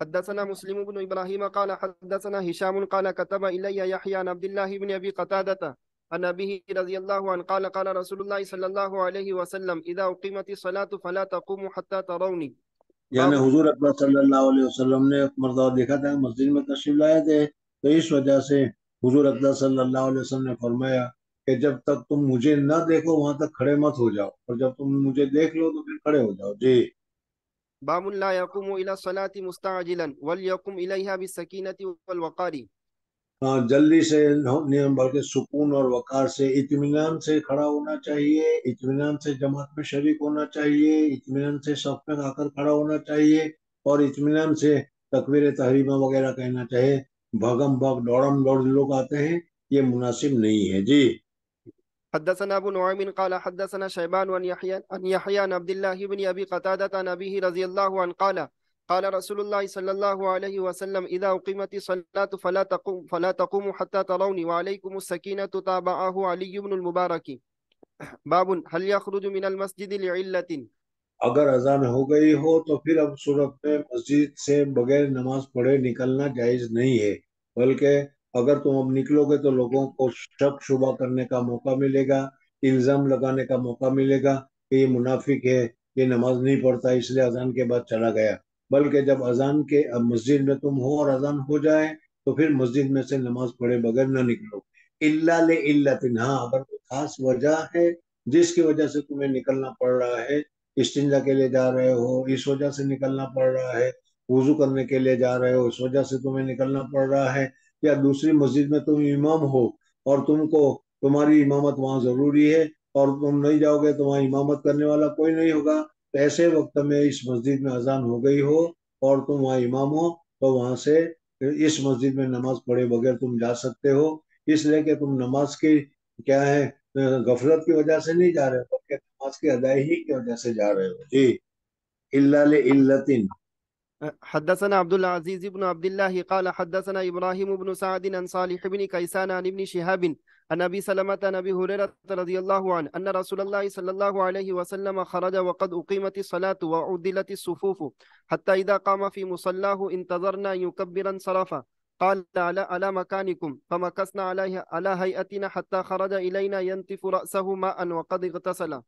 [SPEAKER 2] حدثنا مسلم بن إبراهيم قال حدثنا هشام قال كتب إلي يحيى عن عبد الله بن أبي قتادة عن أبيه رضي الله عنه قال قال رسول الله صلى الله عليه وسلم إذا أقيمت الصلاة فلا تقوموا حتى تروني.
[SPEAKER 1] یعنی
[SPEAKER 2] باب.
[SPEAKER 1] حضور اکبر صلی اللہ علیہ وسلم نے ایک مرتبہ دیکھا تھا مسجد میں تشریف لائے تھے، تو اس وجہ سے حضور اکبر صلی اللہ علیہ وسلم نے فرمایا کہ جب تک تم مجھے نہ دیکھو وہاں تک کھڑے مت ہو جاؤ، اور جب تم مجھے دیکھ لو تو پھر کھڑے ہو جاؤ جی۔
[SPEAKER 2] باب لا يقوم إلى الصلاة مستعجلا وليقم إليها بالسكينة والوقار.
[SPEAKER 1] ہاں جلدی سے نہیں بلکہ سکون اور وقار سے، اطمینان سے کھڑا ہونا چاہیے، اطمینان سے جماعت میں شریک ہونا چاہیے، اطمینان سے صف میں آ کر کھڑا ہونا چاہیے، اور اطمینان سے تکبیر تحریمہ وغیرہ کہنا چاہیے۔ بھگم بھگ دوڑم دوڑ لوگ آتے ہیں، یہ مناسب نہیں ہے جی۔
[SPEAKER 2] حدثنا ابو نعيم قال حدثنا شيبان عن يحيى عن عبد الله بن ابي قتادة عن ابيه رضي الله عنه قال قال رسول الله صلى الله عليه وسلم اذا اقيمت الصلاة فلا تقوموا حتى تروني وعليكم السكينة. تابعه علي بن المبارك. باب هل يخرج من المسجد لعلة.
[SPEAKER 1] اگر اذان ہو گئی ہو تو پھر اب صورت میں مسجد سے بغیر نماز پڑھے نکلنا جائز نہیں ہے، بلکہ اگر تم اب نکلو گے تو لوگوں کو شک شبہ کرنے کا موقع ملے گا، الزام لگانے کا موقع ملے گا کہ یہ منافق ہے، یہ نماز نہیں پڑھتا اس لیے اذان کے بعد چلا گیا۔ بلکہ جب اذان کے اب مسجد میں تم ہو اور اذان ہو جائے تو پھر مسجد میں سے نماز پڑھے بغیر نہ نکلو، الا لعلت، ہاں اگر کوئی خاص وجہ ہے جس کی وجہ سے تمہیں نکلنا پڑ رہا ہے، استنجا کے لیے جا رہے ہو اس وجہ سے نکلنا پڑ رہا ہے، وضو کرنے کے لیے جا رہے ہو اس وجہ سے تمہیں نکلنا پڑ رہا ہے، یا دوسری مسجد میں تم امام ہو اور تمہاری امامت وہاں ضروری ہے اور تم نہیں جاؤ گے تو وہاں امامت کرنے والا کوئی نہیں ہوگا، تو ایسے وقت میں اس مسجد میں اذان ہو گئی ہو اور تم وہاں امام ہو تو وہاں سے اس مسجد میں نماز پڑھے بغیر تم جا سکتے ہو، اس لیے کہ تم نماز کی کیا ہے غفلت کی وجہ سے نہیں جا رہے ہو بلکہ نماز کی ادائیگی کی وجہ سے جا رہے ہو جی۔ الا لعلت،
[SPEAKER 2] حدثنا عبد العزيز بن عبد الله قال حدثنا إبراهيم بن سعد عن صالح بن كيسان عن ابن شهاب عن أبي سلمة عن أبي هريرة رضي الله عنه أن رسول الله صلى الله عليه وسلم خرج وقد أقيمت الصلاة وعدلت الصفوف حتى إذا قام في مصلاه انتظرنا أن يكبر انصرفا قال على مكانكم فمكثنا على هيئتنا حتى خرج إلينا ينتف رأسه ماء وقد اغتسل.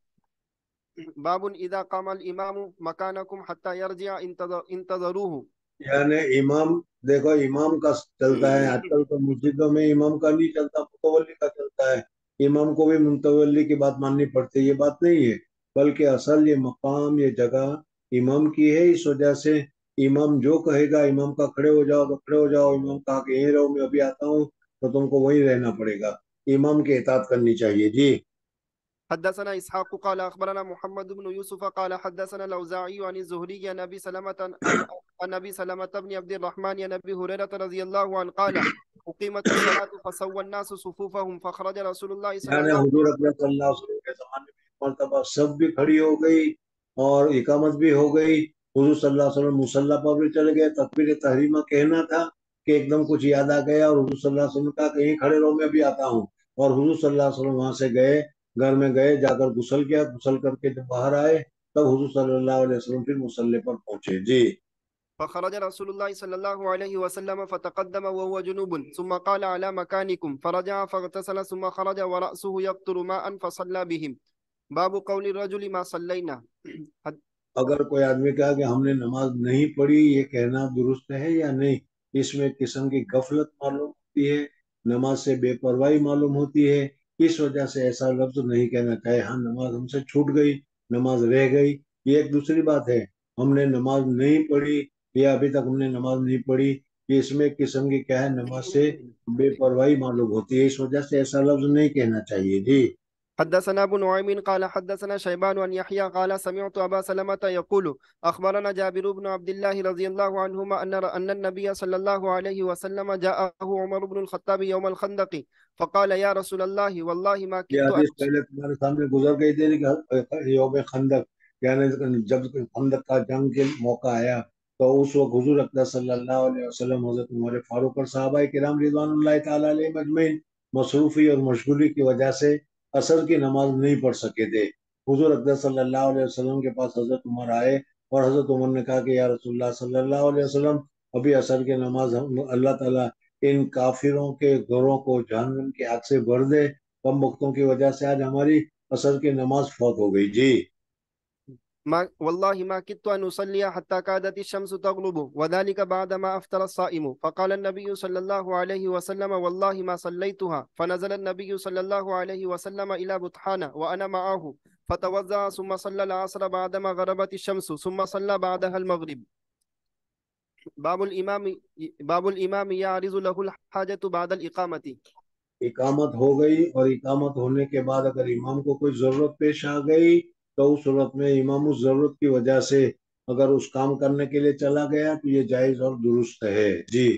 [SPEAKER 2] باب اذا قام الامام مكانكم حتى يرجع انتظروه.
[SPEAKER 1] یعنی امام دیکھو امام کا چلتا ہے، آج کل تو مسجدوں میں امام کا نہیں چلتا، متولی کا چلتا ہے، امام کو بھی متولی کی بات ماننی پڑتی ہے، یہ بات نہیں ہے، بلکہ اصل یہ مقام یہ جگہ امام کی ہے، اس وجہ سے امام جو کہے گا، امام کا کھڑے ہو جاؤ تو کھڑے ہو جاؤ، امام کہا کہ یہیں رہو میں ابھی آتا ہوں تو تم کو وہیں رہنا پڑے گا، امام کی اطاعت کرنی چاہیے جی۔
[SPEAKER 2] حدثنا اسحاق قال اخبرنا محمد بن يوسف قال حدثنا الاوزاعي عن الزهري عن ابي سلمة عن ابي سلمة بن عبد الرحمن عن ابي هريرة رضي الله عنه قال اقيمت الصلاة فسوى الناس صفوفهم فخرج رسول الله صلى
[SPEAKER 1] یعنی
[SPEAKER 2] الله
[SPEAKER 1] حضور اکرم صلی اللہ علیہ وسلم کے زمانے میں ایک مرتبہ سب بھی کھڑی ہو گئی اور اقامت بھی ہو گئی، حضور صلی اللہ علیہ وسلم مصلی پر بھی چلے گئے، تکبیر تحریمہ کہنا تھا کہ ایک دم کچھ یاد آ گیا اور حضور صلی اللہ علیہ وسلم نے کہا کہ یہیں کھڑے رہو میں ابھی آتا ہوں، اور حضور صلی اللہ علیہ وسلم وہاں سے گئے، گھر میں گئے، جا کر غسل کیا، غسل کر کے جب باہر آئے تب حضور صلی اللہ علیہ وسلم پھر مصلی پر پہنچے جی۔
[SPEAKER 2] فخرج رسول الله صلى الله عليه وسلم فتقدم وهو جنوب ثم قال على مكانكم فرجع فاغتسل ثم خرج ورأسه يقطر ماء فصلى بهم. باب قول الرجل ما صلينا.
[SPEAKER 1] اگر کوئی آدمی کہا کہ ہم نے نماز نہیں پڑھی، یہ کہنا درست ہے یا نہیں؟ اس میں قسم کی غفلت معلوم ہوتی ہے، نماز سے بے پرواہی معلوم ہوتی ہے، اس وجہ سے ایسا لفظ نہیں کہنا چاہیے۔ ہاں نماز ہم سے چھوٹ گئی، نماز رہ گئی، یہ ایک دوسری بات ہے، ہم نے نماز نہیں پڑھی یا ابھی تک ہم نے نماز نہیں پڑھی، یہ اس میں قسم کی کیا ہے، نماز سے بے پرواہی معلوم ہوتی ہے، اس وجہ سے ایسا لفظ نہیں کہنا چاہیے جی۔
[SPEAKER 2] حدثنا ابو نعيم قال حدثنا شيبان عن يحيى قال سمعت ابا سلمة يقول اخبرنا جابر بن عبد الله رضي الله عنهما ان النبي صلى الله عليه وسلم جاءه عمر بن الخطاب يوم الخندق فقال يا رسول الله والله ما
[SPEAKER 1] یہ
[SPEAKER 2] كدت
[SPEAKER 1] حدیث پہلے تمہارے سامنے گزر گئی تھی کہ یوم خندق، یعنی جب خندق کا جنگ کے موقع آیا تو اس وقت حضور اکرم صلی اللہ علیہ وسلم حضرت عمر فاروق اور صحابہ کرام رضوان اللہ تعالیٰ علیہ مجمعین مصروفی اور مشغولی کی وجہ سے عصر کی نماز نہیں پڑھ سکے تھے۔ حضور اکرم صلی اللہ علیہ وسلم کے پاس حضرت عمر آئے اور حضرت عمر نے کہا کہ یا رسول اللہ صلی اللہ علیہ وسلم ابھی عصر کی نماز اللہ تعالیٰ ان کافروں کے گھروں کو جہنم کی آگ سے بھر دے، کم وقتوں کی وجہ سے آج ہماری عصر کی نماز فوت ہو گئی جی۔
[SPEAKER 2] ما والله ما كدت أن أصلي حتى كادت الشمس تغرب وذلك بعدما أفطر الصائم فقال النبي صلى الله عليه وسلم والله ما صليتها فنزل النبي صلى الله عليه وسلم إلى بطحان وأنا معه فتوضأ ثم صلى العصر بعدما غربت الشمس ثم صلى بعدها المغرب. باب الإمام باب الإمام يعرض له الحاجة بعد الإقامة.
[SPEAKER 1] اقامت ہو گئی اور اقامت ہونے کے بعد اگر امام کو کوئی ضرورت پیش آ گئی تو اس صورت میں امام اس ضرورت کی وجہ سے اگر اس کام کرنے کے لیے چلا گیا تو یہ جائز اور درست ہے جی۔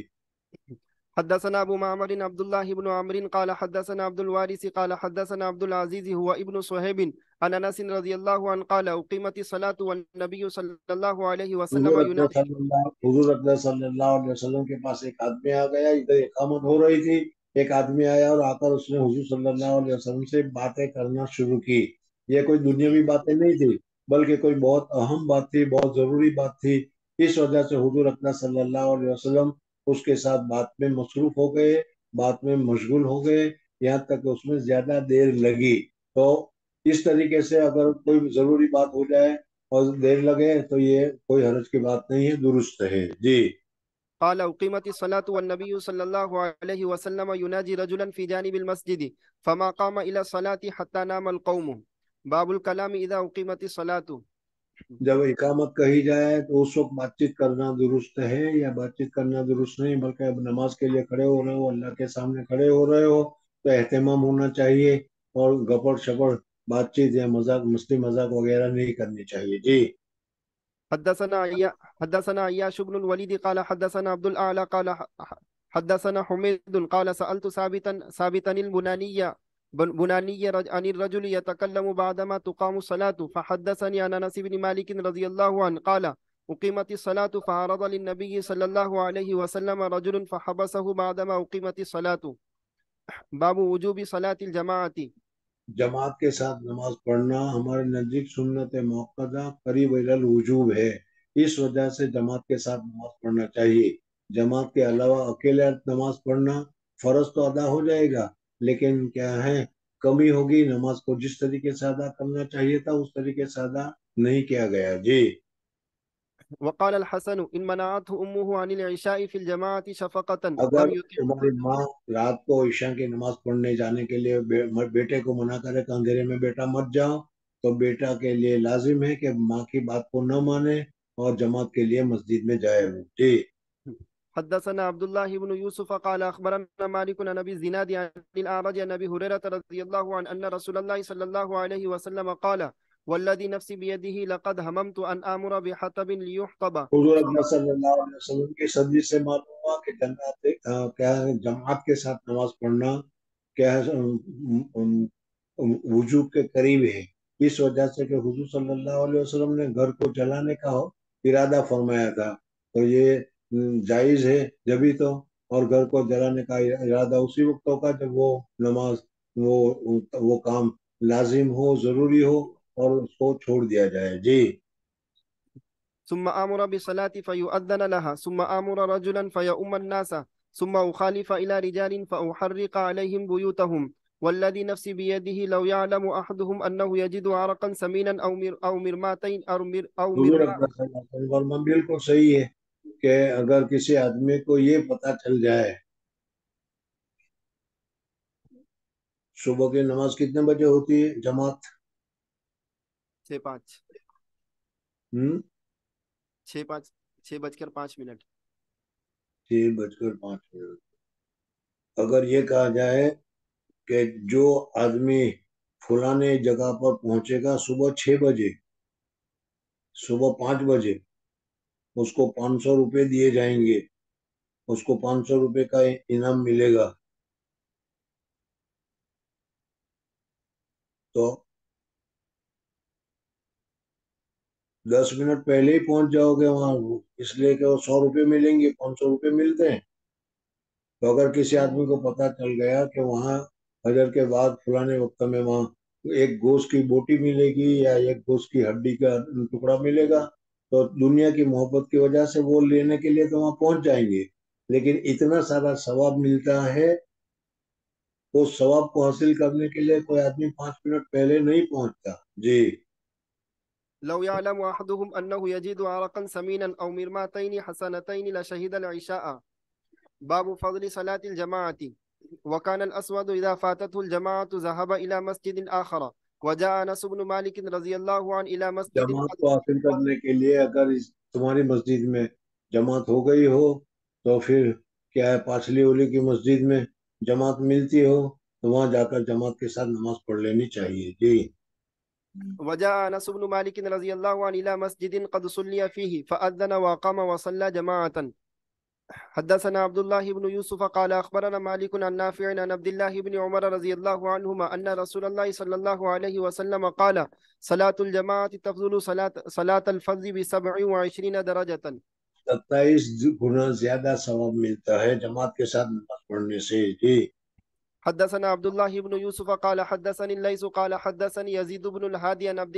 [SPEAKER 2] حدثنا ابو معمر عبد الله بن عمرو قال حدثنا عبد الوارث قال حدثنا عبد العزيز هو ابن صهيب عن انس رضي الله عنه قال اقيمت الصلاه والنبي صلى الله عليه وسلم ينادي.
[SPEAKER 1] حضور اکرم صلی اللہ علیہ وسلم کے پاس ایک آدمی آ گیا، ادھر اقامت ہو رہی تھی، ایک آدمی آیا اور آ کر اس نے حضور صلی اللہ علیہ وسلم سے باتیں کرنا شروع کی۔ یہ کوئی دنیاوی باتیں نہیں تھی بلکہ کوئی بہت اہم بات تھی، بہت ضروری بات تھی۔ اس وجہ سے حضور اکرم صلی اللہ علیہ وسلم اس کے ساتھ بات میں مصروف ہو گئے، بات میں مشغول ہو گئے، یہاں تک کہ اس میں زیادہ دیر لگی۔ تو اس طریقے سے اگر کوئی ضروری بات ہو جائے اور دیر لگے تو یہ کوئی حرج کی بات نہیں ہے، درست ہے جی۔
[SPEAKER 2] قال اقيمت الصلاه والنبي صلى الله عليه وسلم يناجي رجلا في جانب المسجد فما قام الى الصلاه حتى نام القوم. باب الكلام اذا اقيمت الصلاه.
[SPEAKER 1] جب اقامت کہی جائے تو اس وقت بات چیت کرنا درست ہے یا بات چیت کرنا درست نہیں، بلکہ اب نماز کے لیے کھڑے ہو رہے ہو، اللہ کے سامنے کھڑے ہو رہے ہو تو اہتمام ہونا چاہیے اور گپڑ شپڑ بات چیت یا مذاق مستی مذاق وغیرہ نہیں کرنی چاہیے جی۔
[SPEAKER 2] حدثنا عياش بن الوليد قال حدثنا عبد الأعلى قال حدثنا حميد قال سألت ثابتا البناني عن الرجل يتكلم بعدما تقام الصلاة فحدثني عن أنس بن مالك رضي الله عنه قال أقيمت الصلاة فعرض للنبي صلى الله عليه وسلم رجل فحبسه بعدما أقيمت الصلاة. باب وجوب صلاة الجماعة.
[SPEAKER 1] جماعت کے ساتھ نماز پڑھنا ہمارے نزدیک سنت موقدہ قریب الوجوب ہے، اس وجہ سے جماعت کے ساتھ نماز پڑھنا چاہیے۔ جماعت کے علاوہ اکیلے نماز پڑھنا فرض تو ادا ہو جائے گا لیکن کیا ہے کمی ہوگی، نماز کو جس طریقے سے ادا کرنا چاہیے تھا اس طریقے سے ادا نہیں کیا گیا جی۔
[SPEAKER 2] وقال الحسن إن منعته أمه عن العشاء في الجماعة شفقة
[SPEAKER 1] اگر
[SPEAKER 2] لم يطع.
[SPEAKER 1] تمہاری ماں رات کو عشاء کی نماز پڑھنے جانے کے لیے بیٹے کو منع کرے کہ اندھیرے میں بیٹا مت جاؤ تو بیٹا کے لیے لازم ہے کہ ماں کی بات کو نہ مانے اور جماعت کے لیے مسجد میں جائے جی۔
[SPEAKER 2] حدثنا عبد الله بن يوسف قال أخبرنا مالك عن أبي الزناد عن الأعرج عن أبي هريرة رضي الله عنه أن رسول الله صلى الله عليه وسلم قال والذي نفسي بيده لقد هممت أن آمر بحطب ليحطب.
[SPEAKER 1] حضور اکبر صلی اللہ علیہ وسلم کی صدی سے معلوم ہوا کہ کیا ہے جماعت کے ساتھ نماز پڑھنا کیا ہے وجوب کے قریب ہے، اس وجہ سے کہ حضور صلی اللہ علیہ وسلم نے گھر کو جلانے کا ارادہ فرمایا تھا تو یہ جائز ہے جبھی تو، اور گھر کو جلانے کا ارادہ اسی وقت ہوگا جب وہ نماز وہ کام لازم ہو، ضروری ہو اور اس کو چھوڑ دیا جائے جی۔
[SPEAKER 2] ثم آمر بالصلاة فيؤذن لها ثم آمر رجلا فيؤم الناس ثم أخالف إلى رجال فأحرق عليهم بيوتهم والذي نفسي بيده لو يعلم أحدهم أنه يجد عرقا سمينا أو مرماتين أو
[SPEAKER 1] حضور
[SPEAKER 2] مرماء.
[SPEAKER 1] اکبر صلی اللہ علیہ وسلم فرمان بالکل صحیح ہے کہ اگر کسی آدمی کو یہ پتا چل جائے صبح کی نماز کتنے بجے ہوتی ہے جماعت؟
[SPEAKER 2] 6:05
[SPEAKER 1] 6:05
[SPEAKER 2] 6:05
[SPEAKER 1] 6:05۔ اگر یہ کہا جائے کہ جو آدمی فلانے جگہ پر پہنچے گا صبح 6 بجے، صبح 5 بجے، اس کو 500 روپے دیے جائیں گے، اس کو 500 روپے کا انعام ملے گا، تو 10 منٹ پہلے ہی پہنچ جاؤ گے وہاں، اس لیے کہ وہ 100 روپے ملیں گے، 500 روپے ملتے ہیں۔ تو اگر کسی آدمی کو پتا چل گیا کہ وہاں فجر کے بعد فلانے وقت میں وہاں ایک گوشت کی بوٹی ملے گی یا ایک گوشت کی ہڈی کا ٹکڑا ملے گا تو دنیا کی محبت کی وجہ سے وہ لینے کے لیے تو وہاں پہنچ جائیں گے، لیکن اتنا سارا ثواب ملتا ہے، اس ثواب کو حاصل کرنے کے لیے کوئی آدمی 5 منٹ پہلے نہیں پہنچتا. جی.
[SPEAKER 2] لو يعلم أحدهم أنه يجد عرقا سمينا أو مرماتين حسنتين لشهد العشاء. باب فضل صلاة الجماعة. وكان الأسود إذا فاتته الجماعة ذهب إلى مسجد آخر. وجاء أنس بن مالك رضي الله عنه إلى مسجد
[SPEAKER 1] جماعت کو حاصل کرنے کے لیے اگر تمہاری مسجد میں جماعت ہو گئی ہو تو پھر کیا ہے، پاچھلی اولی کی مسجد میں جماعت ملتی ہو تو وہاں جا کر جماعت کے ساتھ نماز پڑھ لینی چاہیے. جی.
[SPEAKER 2] وجاء أنس بن مالك رضي الله عنه إلى مسجد قد صلي فيه فأذن وقام وصلى جماعة. حدثنا عبد الله بن يوسف قال أخبرنا مالك عن نافع عن عبد الله بن عمر رضي الله عنهما أن رسول الله صلى الله عليه وسلم قال صلاة الجماعة تفضل صلاة الفجر ب27 درجة.
[SPEAKER 1] 27 گنا زیادہ ثواب ملتا ہے جماعت کے ساتھ نماز پڑھنے سے. جی.
[SPEAKER 2] حدثنا عبد الله بن يوسف قال حدثني الليث قال حدثني يزيد بن الهادي عن عبد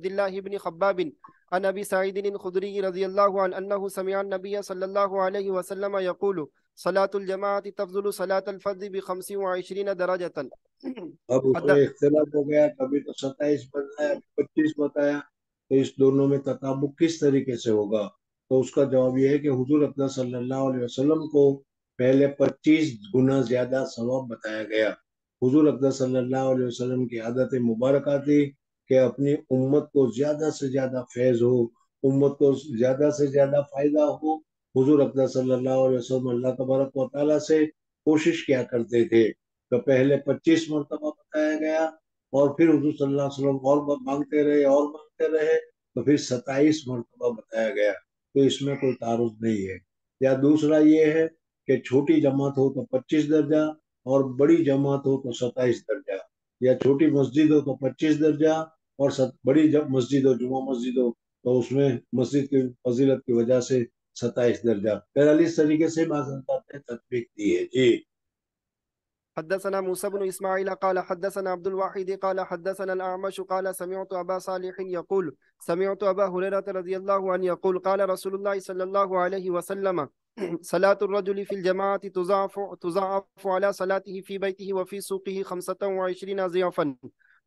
[SPEAKER 2] الله بن خباب عن ابي سعيد الخدري رضي الله عنه انه سمع النبي صلى الله عليه وسلم يقول صلاة الجماعة تفضل صلاة الفجر ب25 درجة.
[SPEAKER 1] اب اس میں اختلاف ہو گیا، کبھی تو 27 بتایا، 25 بتایا، تو اس دونوں میں تطابق کس طریقے سے ہوگا؟ تو اس کا جواب یہ ہے کہ حضور اقدس صلی اللہ علیہ وسلم کو پہلے 25 گنا زیادہ ثواب بتایا گیا. حضور اقدس صلی اللہ علیہ وسلم کی عادت مبارکہ تھی کہ اپنی امت کو زیادہ سے زیادہ فیض ہو، امت کو زیادہ سے زیادہ فائدہ ہو. حضور اقدس صلی اللہ علیہ وسلم اللہ تبارک و تعالیٰ سے کوشش کیا کرتے تھے. تو پہلے 25 مرتبہ بتایا گیا اور پھر حضور صلی اللہ علیہ وسلم اور مانگتے رہے اور مانگتے رہے تو پھر 27 مرتبہ بتایا گیا. تو اس میں کوئی تعارض نہیں ہے. یا دوسرا یہ ہے کہ چھوٹی جماعت ہو تو 25 درجہ اور بڑی جماعت ہو تو 27 درجہ، یا چھوٹی مسجد ہو تو 25 درجہ اور بڑی جب مسجد ہو، جمعہ مسجد ہو، تو اس میں مسجد کی فضیلت کی وجہ سے 27 درجہ. 43 طریقے سے بعض حضرات نے تطبیق دی ہے. جی.
[SPEAKER 2] حدثنا موسى بن إسماعيل قال حدثنا عبد الواحد قال حدثنا الأعمش قال سمعت أبا صالح يقول سمعت أبا هريرة رضي الله عنه يقول قال رسول الله صلى الله عليه وسلم صلاة الرجل في الجماعة تضاعف على صلاته في بيته وفي سوقه 25 ضعفا،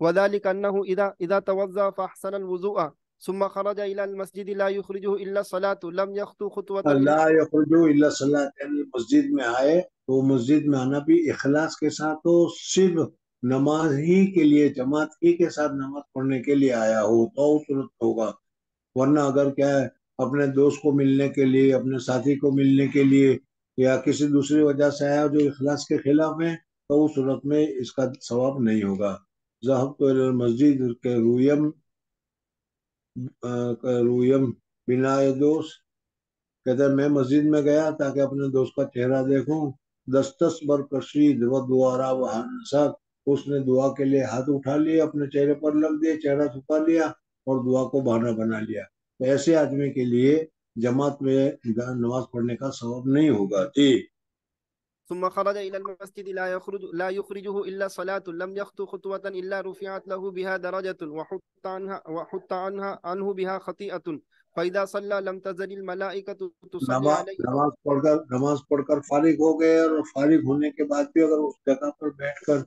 [SPEAKER 2] وذلك أنه إذا توضأ فأحسن الوضوء ثم خرج إلى المسجد لا يخرجه إلا الصلاة لم يخطو خطوة
[SPEAKER 1] لا یخرجو الا صلاۃ، یعنی مسجد میں آئے تو مسجد میں آنا بھی اخلاص کے ساتھ ہو، صرف نماز ہی کے لیے، جماعت ہی کے ساتھ نماز پڑھنے کے لیے آیا ہو تو صورت ہوگا. ورنہ اگر کیا ہے اپنے دوست کو ملنے کے لیے، اپنے ساتھی کو ملنے کے لیے یا کسی دوسری وجہ سے آیا جو اخلاص کے خلاف ہے تو اس صورت میں اس کا ثواب نہیں ہوگا. ذهبت الى المسجد کے رویم بنا دوست کہتے ہیں میں مسجد میں گیا تاکہ اپنے دوست کا چہرہ دیکھوں. دستس بر کشید و دوارا و حنسات، اس نے دعا کے لیے ہاتھ اٹھا لیے، اپنے چہرے پر لگ دیے، چہرہ چھپا لیا اور دعا کو بہانہ بنا لیا. تو ایسے آدمی کے لیے جماعت میں نماز پڑھنے کا ثواب نہیں ہوگا. جی.
[SPEAKER 2] ثم خرج إلى المسجد لا يخرجه إلا صلاة لم يخطو خطوة إلا رفعت له بها درجة وحط عنه بها خطيئة فإذا صلى لم تزل الملائكة تصلي عليه.
[SPEAKER 1] نماز پڑھ کر فارغ ہو گئے اور فارغ ہونے کے بعد بھی اگر اس جگہ پر بیٹھ کر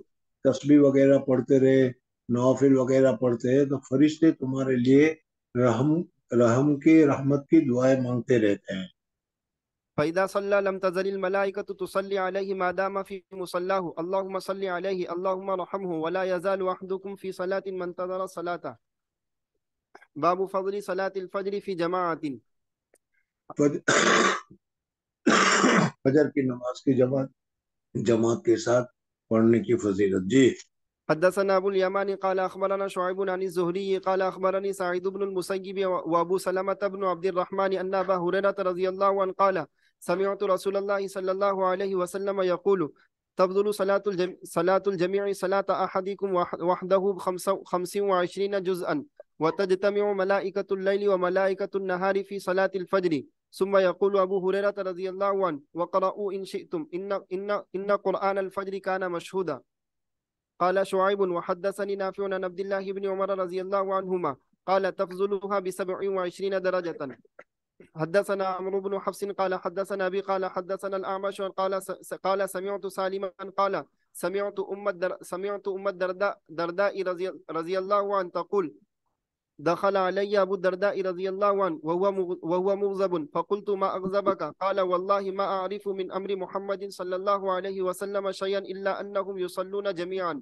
[SPEAKER 1] تسبیح وغیرہ پڑھتے رہے، نوافل وغیرہ پڑھتے رہے تو فرشتے تمہارے لیے رحم کی، رحمت کی دعائیں مانگتے رہتے ہیں.
[SPEAKER 2] فإذا صلى لم تزل الملائكة تصلي عليه ما دام في مصلاه اللهم صل عليه اللهم ارحمه ولا يزال أحدكم في صلاة من انتظر صلاته. باب فضل صلاة الفجر في جماعة.
[SPEAKER 1] فجر کی نماز کی جماعت کے ساتھ پڑھنے کی فضیلت. جی.
[SPEAKER 2] حدثنا ابو اليمان قال اخبرنا شعيب عن الزهري قال اخبرني سعيد بن المسيب وابو سلمة بن عبد الرحمن ان ابا هريرة رضي الله عنه قال سمعت رسول الله صلى الله عليه وسلم يقول تفضل صلاة الجميع صلاة احدكم وحده 25 جزءا وتجتمع ملائكة الليل وملائكة النهار في صلاة الفجر. ثم يقول ابو هريرة رضي الله عنه وقرأوا ان شئتم ان قرآن الفجر كان مشهودا. قال شعيب وحدثني نافع عن عبد الله بن عمر رضي الله عنهما قال تفضلها ب27 درجة. حدثنا عمرو بن حفص قال حدثنا أبي قال حدثنا الأعمش قال سمعت سالما قال سمعت أم الدرداء رضي الله عنه تقول دخل علي أبو الدرداء رضي الله عنه وهو مغضب فقلت ما أغضبك قال والله ما أعرف من أمر محمد صلى الله عليه وسلم شيئا إلا أنهم يصلون جميعا.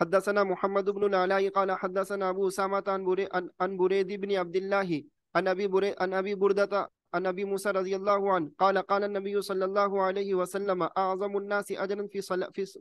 [SPEAKER 2] حدثنا محمد بن العلاء قال حدثنا أبو أسامة عن بريد بن عبد الله عن أبي بردة عن أبي موسى رضي الله عنه قال قال النبي صلى الله عليه وسلم أعظم الناس أجرا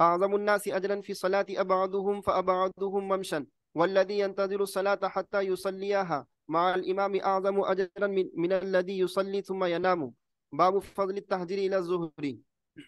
[SPEAKER 2] أعظم الناس أجرا في الصلاة أبعدهم فأبعدهم ممشا والذي ينتظر الصلاة حتى يصليها مع الإمام أعظم أجرا من الذي يصلي ثم ينام. باب فضل التهجير إلى الظهر.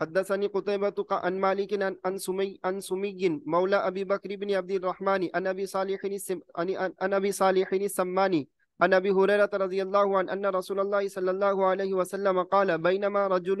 [SPEAKER 2] حدثني قتيبة عن مالك عن سمي مولى أبي بكر بن عبد الرحمن عن أبي صالح السماني عن أبي هريرة رضي الله عنه أن رسول الله صلى الله عليه وسلم قال بينما رجل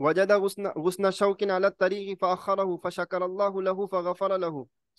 [SPEAKER 2] وجد غصن شوك على الطريق فأخره فشكر الله له فغفر له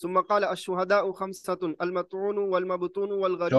[SPEAKER 2] ثم قال الشهداء خمسة المطعون والمبتون والغريق.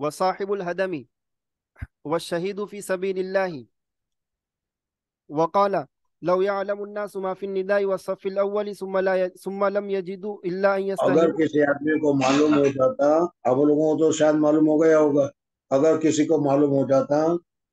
[SPEAKER 2] وصاحب الهدم والشهيد في سبيل الله. وقال لو يعلم الناس ما في النداء والصف الأول ثم لم يجدوا إلا أن
[SPEAKER 1] اگر
[SPEAKER 2] يستهموا.
[SPEAKER 1] کسی آدمی کو معلوم ہو جاتا، آپ لوگوں کو تو شاید معلوم ہو گیا ہوگا، اگر کسی کو معلوم ہو جاتا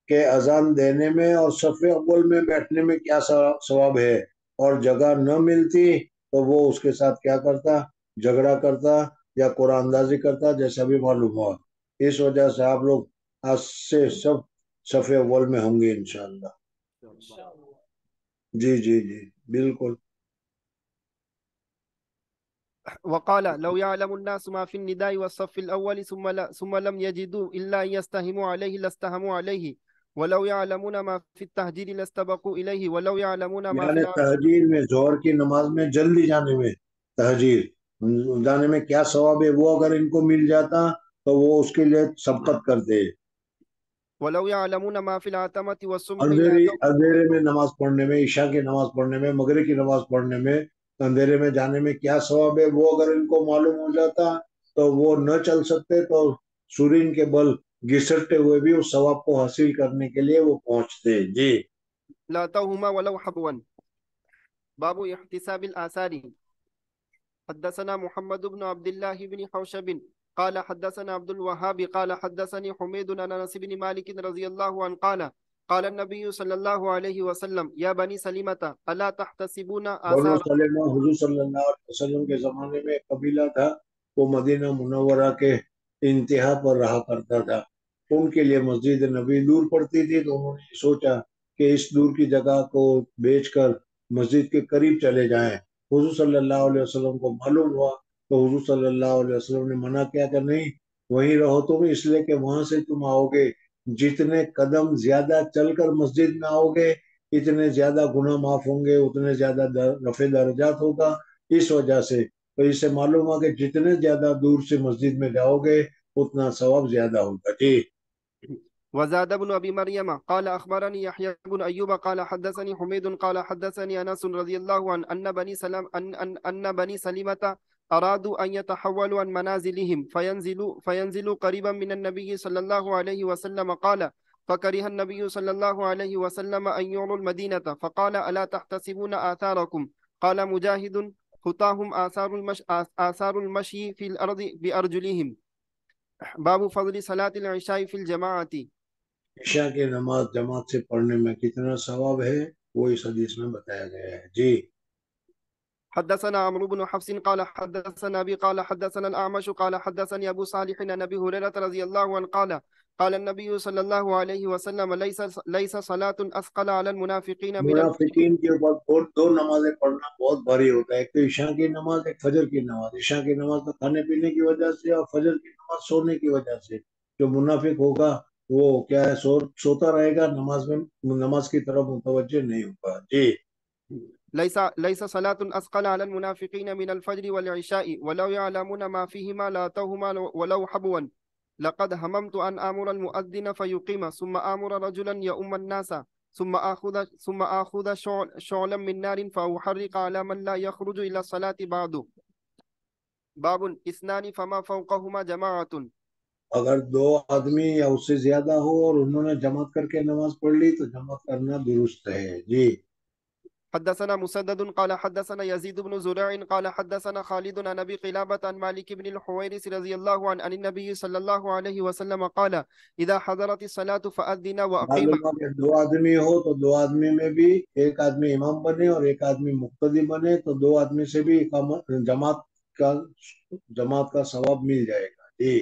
[SPEAKER 1] کہ اذان دینے میں اور صف اول میں بیٹھنے میں کیا ثواب ہے اور جگہ نہ ملتی تو وہ اس کے ساتھ کیا کرتا؟ جھگڑا کرتا یا قرآن اندازی کرتا، جیسا بھی معلوم ہوا۔ اس وجہ سے آپ لوگ آج سے سب صف اول میں ہوں گے انشاءاللہ۔ جی جی جی بالکل۔
[SPEAKER 2] وقال لو يعلم الناس ما في النداء والصف الأول ثم لم يجدوا إلا أن يستهموا عليه لاستهموا عليه، ولو يعلمون ما في التهجير لاستبقوا إليه، ولو يعلمون ما في
[SPEAKER 1] یعنی تہجیر میں، ظہر کی نماز میں جلدی جانے میں، تہجیر جانے میں کیا ثواب ہے، وہ اگر ان کو مل جاتا تو وہ اس کے لیے سبقت کرتے۔
[SPEAKER 2] ولو يعلمون ما في العتمة والصبح
[SPEAKER 1] اندھیرے میں نماز پڑھنے میں، عشاء کی نماز پڑھنے میں، مغرب کی نماز پڑھنے میں اندھیرے میں جانے میں کیا ثواب ہے، وہ اگر ان کو معلوم ہو جاتا تو وہ نہ چل سکتے، تو سورین کے بل گھسٹتے ہوئے بھی اس ثواب کو حاصل کرنے کے لیے وہ پہنچتے۔ جی
[SPEAKER 2] لاتوهما ولو حبوا. باب احتساب الآثار. حدثنا محمد بن عبد الله بن حوشب قال حدثنا عبد الوهاب قال حدثني حميد عن انس بن مالك رضي الله عنه قال قال النبي صلى الله عليه وسلم يا بني سلمة ألا تحتسبون
[SPEAKER 1] بنو
[SPEAKER 2] آثار.
[SPEAKER 1] سلمہ حضور صلی اللہ علیہ وسلم کے زمانے میں ایک قبیلہ تھا، وہ مدینہ منورہ کے انتہا پر رہا کرتا تھا۔ ان کے لیے مسجد نبی دور پڑتی تھی، تو انہوں نے سوچا کہ اس دور کی جگہ کو بیچ کر مسجد کے قریب چلے جائیں۔ حضور صلی اللہ علیہ وسلم کو معلوم ہوا تو حضور صلی اللہ علیہ وسلم نے منع کیا کہ نہیں، وہیں رہو تم، اس لیے کہ وہاں سے تم آؤ گے، جتنے قدم زیادہ چل کر مسجد میں آؤ گے اتنے زیادہ گناہ معاف ہوں گے، اتنے زیادہ رفع درجات ہوگا۔ اس وجہ سے تو اس سے معلوم ہوا کہ جتنے زیادہ دور سے مسجد میں جاؤ گے اتنا ثواب زیادہ ہوگا۔ جی
[SPEAKER 2] وزاد بن أبي مريم قال أخبرني يحيى بن أيوب قال حدثني حميد قال حدثني أنس رضي الله عنه أن بني سلمة أرادوا أن يتحولوا عن منازلهم فينزلوا قريبا من النبي صلى الله عليه وسلم قال فكره النبي صلى الله عليه وسلم أن يعلوا المدينة فقال ألا تحتسبون آثاركم. قال مجاهد خطاهم آثار المشي في الأرض بأرجلهم. باب فضل صلاة العشاء في الجماعة.
[SPEAKER 1] عشاء کی نماز جماعت سے پڑھنے میں کتنا ثواب ہے وہ اس حدیث میں بتایا گیا ہے۔ جی
[SPEAKER 2] حدثنا عمرو بن حفص قال حدثنا أبي قال حدثنا الأعمش قال حدثني أبو صالح عن أبي هريرة رضي الله عنه قال قال النبي صلى الله عليه وسلم ليس صلاة أثقل على المنافقين من الفجر.
[SPEAKER 1] منافقین کے اوپر دو نمازیں پڑھنا بہت بھاری ہوتا ہے، ایک تو عشاء کی نماز، ایک فجر کی نماز۔ عشاء کی نماز تو کھانے پینے کی وجہ سے اور فجر کی نماز سونے کی وجہ سے۔ جو منافق ہوگا وہ کیا ہے، سوتا رہے گا، نماز کی طرف متوجہ نہیں ہوگا۔ جی
[SPEAKER 2] ليس صلاة أثقل على المنافقين من الفجر والعشاء ولو يعلمون ما فيهما لاتوهما ولو حبوا. لقد هممت أن آمر المؤذن فيقيم ثم آمر رجلا يؤم الناس ثم آخذ شعلا من نار فأحرق على من لا يخرج إلى الصلاة بعد. باب اثنان فما فوقهما جماعة.
[SPEAKER 1] اگر دو آدمی یا اس سے زیادہ ہو اور انہوں نے جماعت کر کے نماز پڑھ لی تو جماعت کرنا درست ہے۔ جی
[SPEAKER 2] حدثنا مسدد قال حدثنا يزيد بن زريع قال حدثنا خالد عن أبي قلابة عن مالك بن الحويرث رضي الله عنه عن النبي صلى الله عليه وسلم قال إذا حضرت الصلاة فأذن وأقيم.
[SPEAKER 1] دو آدمی ہو تو دو آدمی میں بھی ایک آدمی امام بنے اور ایک آدمی مقتدی بنے تو دو آدمی سے بھی جماعت کا ثواب مل جائے گا۔ جی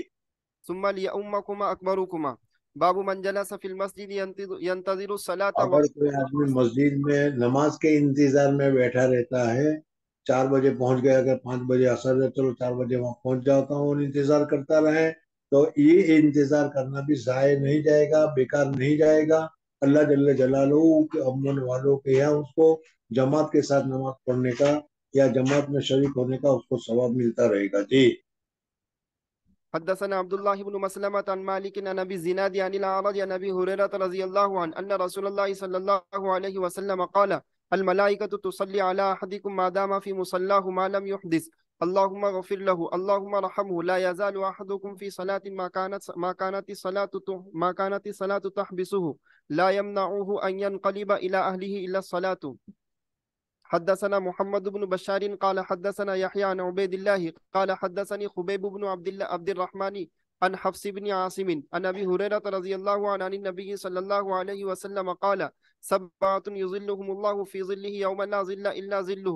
[SPEAKER 2] ثم ليؤمكما أكبركما. باب من جلس في المسجد ينتظر الصلاة.
[SPEAKER 1] اگر کوئی آدمی مسجد میں نماز کے انتظار میں بیٹھا رہتا ہے، 4 بجے پہنچ گیا، اگر 5 بجے اثر ہے چلو 4 بجے وہاں پہنچ جاتا ہوں اور انتظار کرتا رہے تو یہ انتظار کرنا بھی ضائع نہیں جائے گا، بیکار نہیں جائے گا۔ اللہ جل جلالہ کے امن والوں کے یہاں اس کو جماعت کے ساتھ نماز پڑھنے کا یا جماعت میں شریک ہونے کا اس کو ثواب ملتا رہے گا۔ جی
[SPEAKER 2] حدثنا عبد الله بن مسلمة عن مالك عن أبي الزناد عن الأعرج عن أبي هريرة رضي الله عنه أن رسول الله صلى الله عليه وسلم قال الملائكة تصلي على أحدكم ما دام في مصلاه ما لم يحدث اللهم اغفر له اللهم ارحمه لا يزال أحدكم في صلاة ما كانت الصلاة تحبسه لا يمنعه أن ينقلب إلى أهله إلا الصلاة. حدثنا محمد بن بشار قال حدثنا يحيى عن عبيد الله قال حدثني خبيب بن عبد الرحمن عن حفص بن عاصم عن ابي هريره رضي الله عنه عن النبي صلى الله عليه وسلم قال سبعة يظلهم الله في ظله يوم لا ظل الا ظله.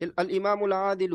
[SPEAKER 2] الامام العادل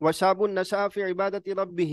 [SPEAKER 2] وشاب نشأ في عبادة ربه.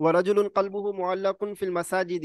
[SPEAKER 2] ورجل قلبه معلق في المساجد.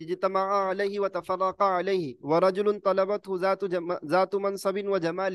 [SPEAKER 2] اجتمعا عليه وتفرقا عليه ورجل طلبته ذات منصب وجمال.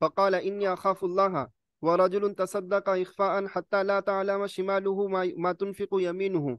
[SPEAKER 2] فقال إني أخاف الله. ورجل تصدق إخفاء حتى لا تعلم شماله ما تنفق يمينه.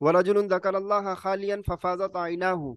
[SPEAKER 2] ورجل ذكر الله خاليا ففاضت عيناه.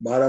[SPEAKER 1] 12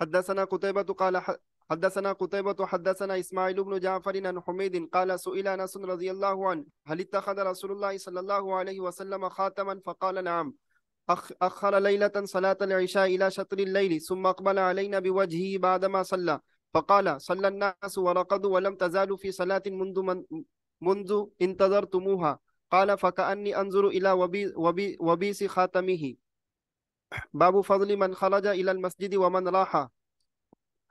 [SPEAKER 2] حدثنا قتيبة قال حدثنا قتيبة حدثنا إسماعيل بن جعفر عن حميد قال سئل أنس رضي الله عنه هل اتخذ رسول الله صلى الله عليه وسلم خاتما فقال نعم. أخر ليلة صلاة العشاء إلى شطر الليل ثم أقبل علينا بوجهه بعدما صلى فقال صلى الناس ورقدوا ولم تزالوا في صلاة منذ انتظرتموها. قال فكأني أنظر إلى وبيس خاتمه. باب فضل من خرج إلى المسجد ومن راح.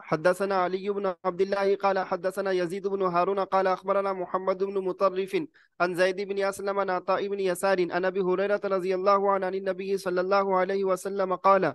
[SPEAKER 2] حدثنا علي بن عبد الله قال حدثنا يزيد بن هارون قال أخبرنا محمد بن مطرف عن زيد بن أسلم عن عطاء بن يسار عن أبي هريرة رضي الله عنه عن النبي صلى الله عليه وسلم قال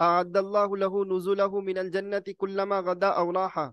[SPEAKER 2] أعد الله له نزله من الجنة كلما غدا أو راح.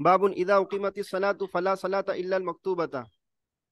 [SPEAKER 2] باب إذا أقيمت الصلاة فلا صلاة إلا المكتوبة.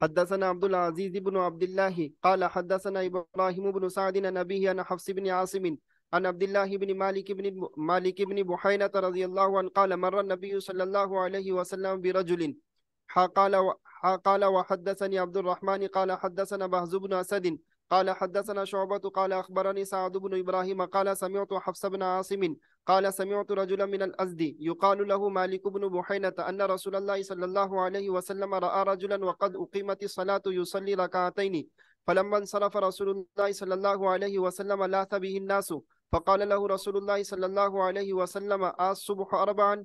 [SPEAKER 2] حدثنا عبد العزيز بن عبد الله قال حدثنا إبراهيم بن سعد عن أبيه عن حفص بن عاصم عن عبد الله بن مالك بن بحينة رضي الله عنه قال مر النبي صلى الله عليه وسلم برجل قال وحدثني عبد الرحمن قال حدثنا بهز بن أسد قال حدثنا شعبة قال أخبرني سعد بن إبراهيم قال سمعت حفص بن عاصم قال سمعت رجلا من الأزد يقال له مالك بن بحينة أن رسول الله صلى الله عليه وسلم رأى رجلا وقد أقيمت الصلاة يصلي ركعتين فلما انصرف رسول الله صلى الله عليه وسلم لاث به الناس فقال له رسول الله صلى الله عليه وسلم الصبح أربعا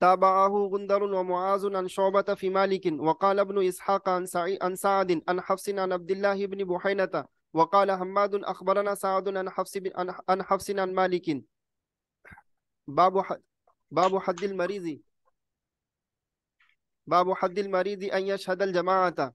[SPEAKER 2] تابعه غندر ومعاذ عن شعبة في مالك وقال ابن إسحاق عن سعد عن حفص عن عبد الله بن بحينة وقال حماد أخبرنا سعد عن حفص عن مالك. باب حد باب حد المريض باب حد المريض أن يشهد الجماعة.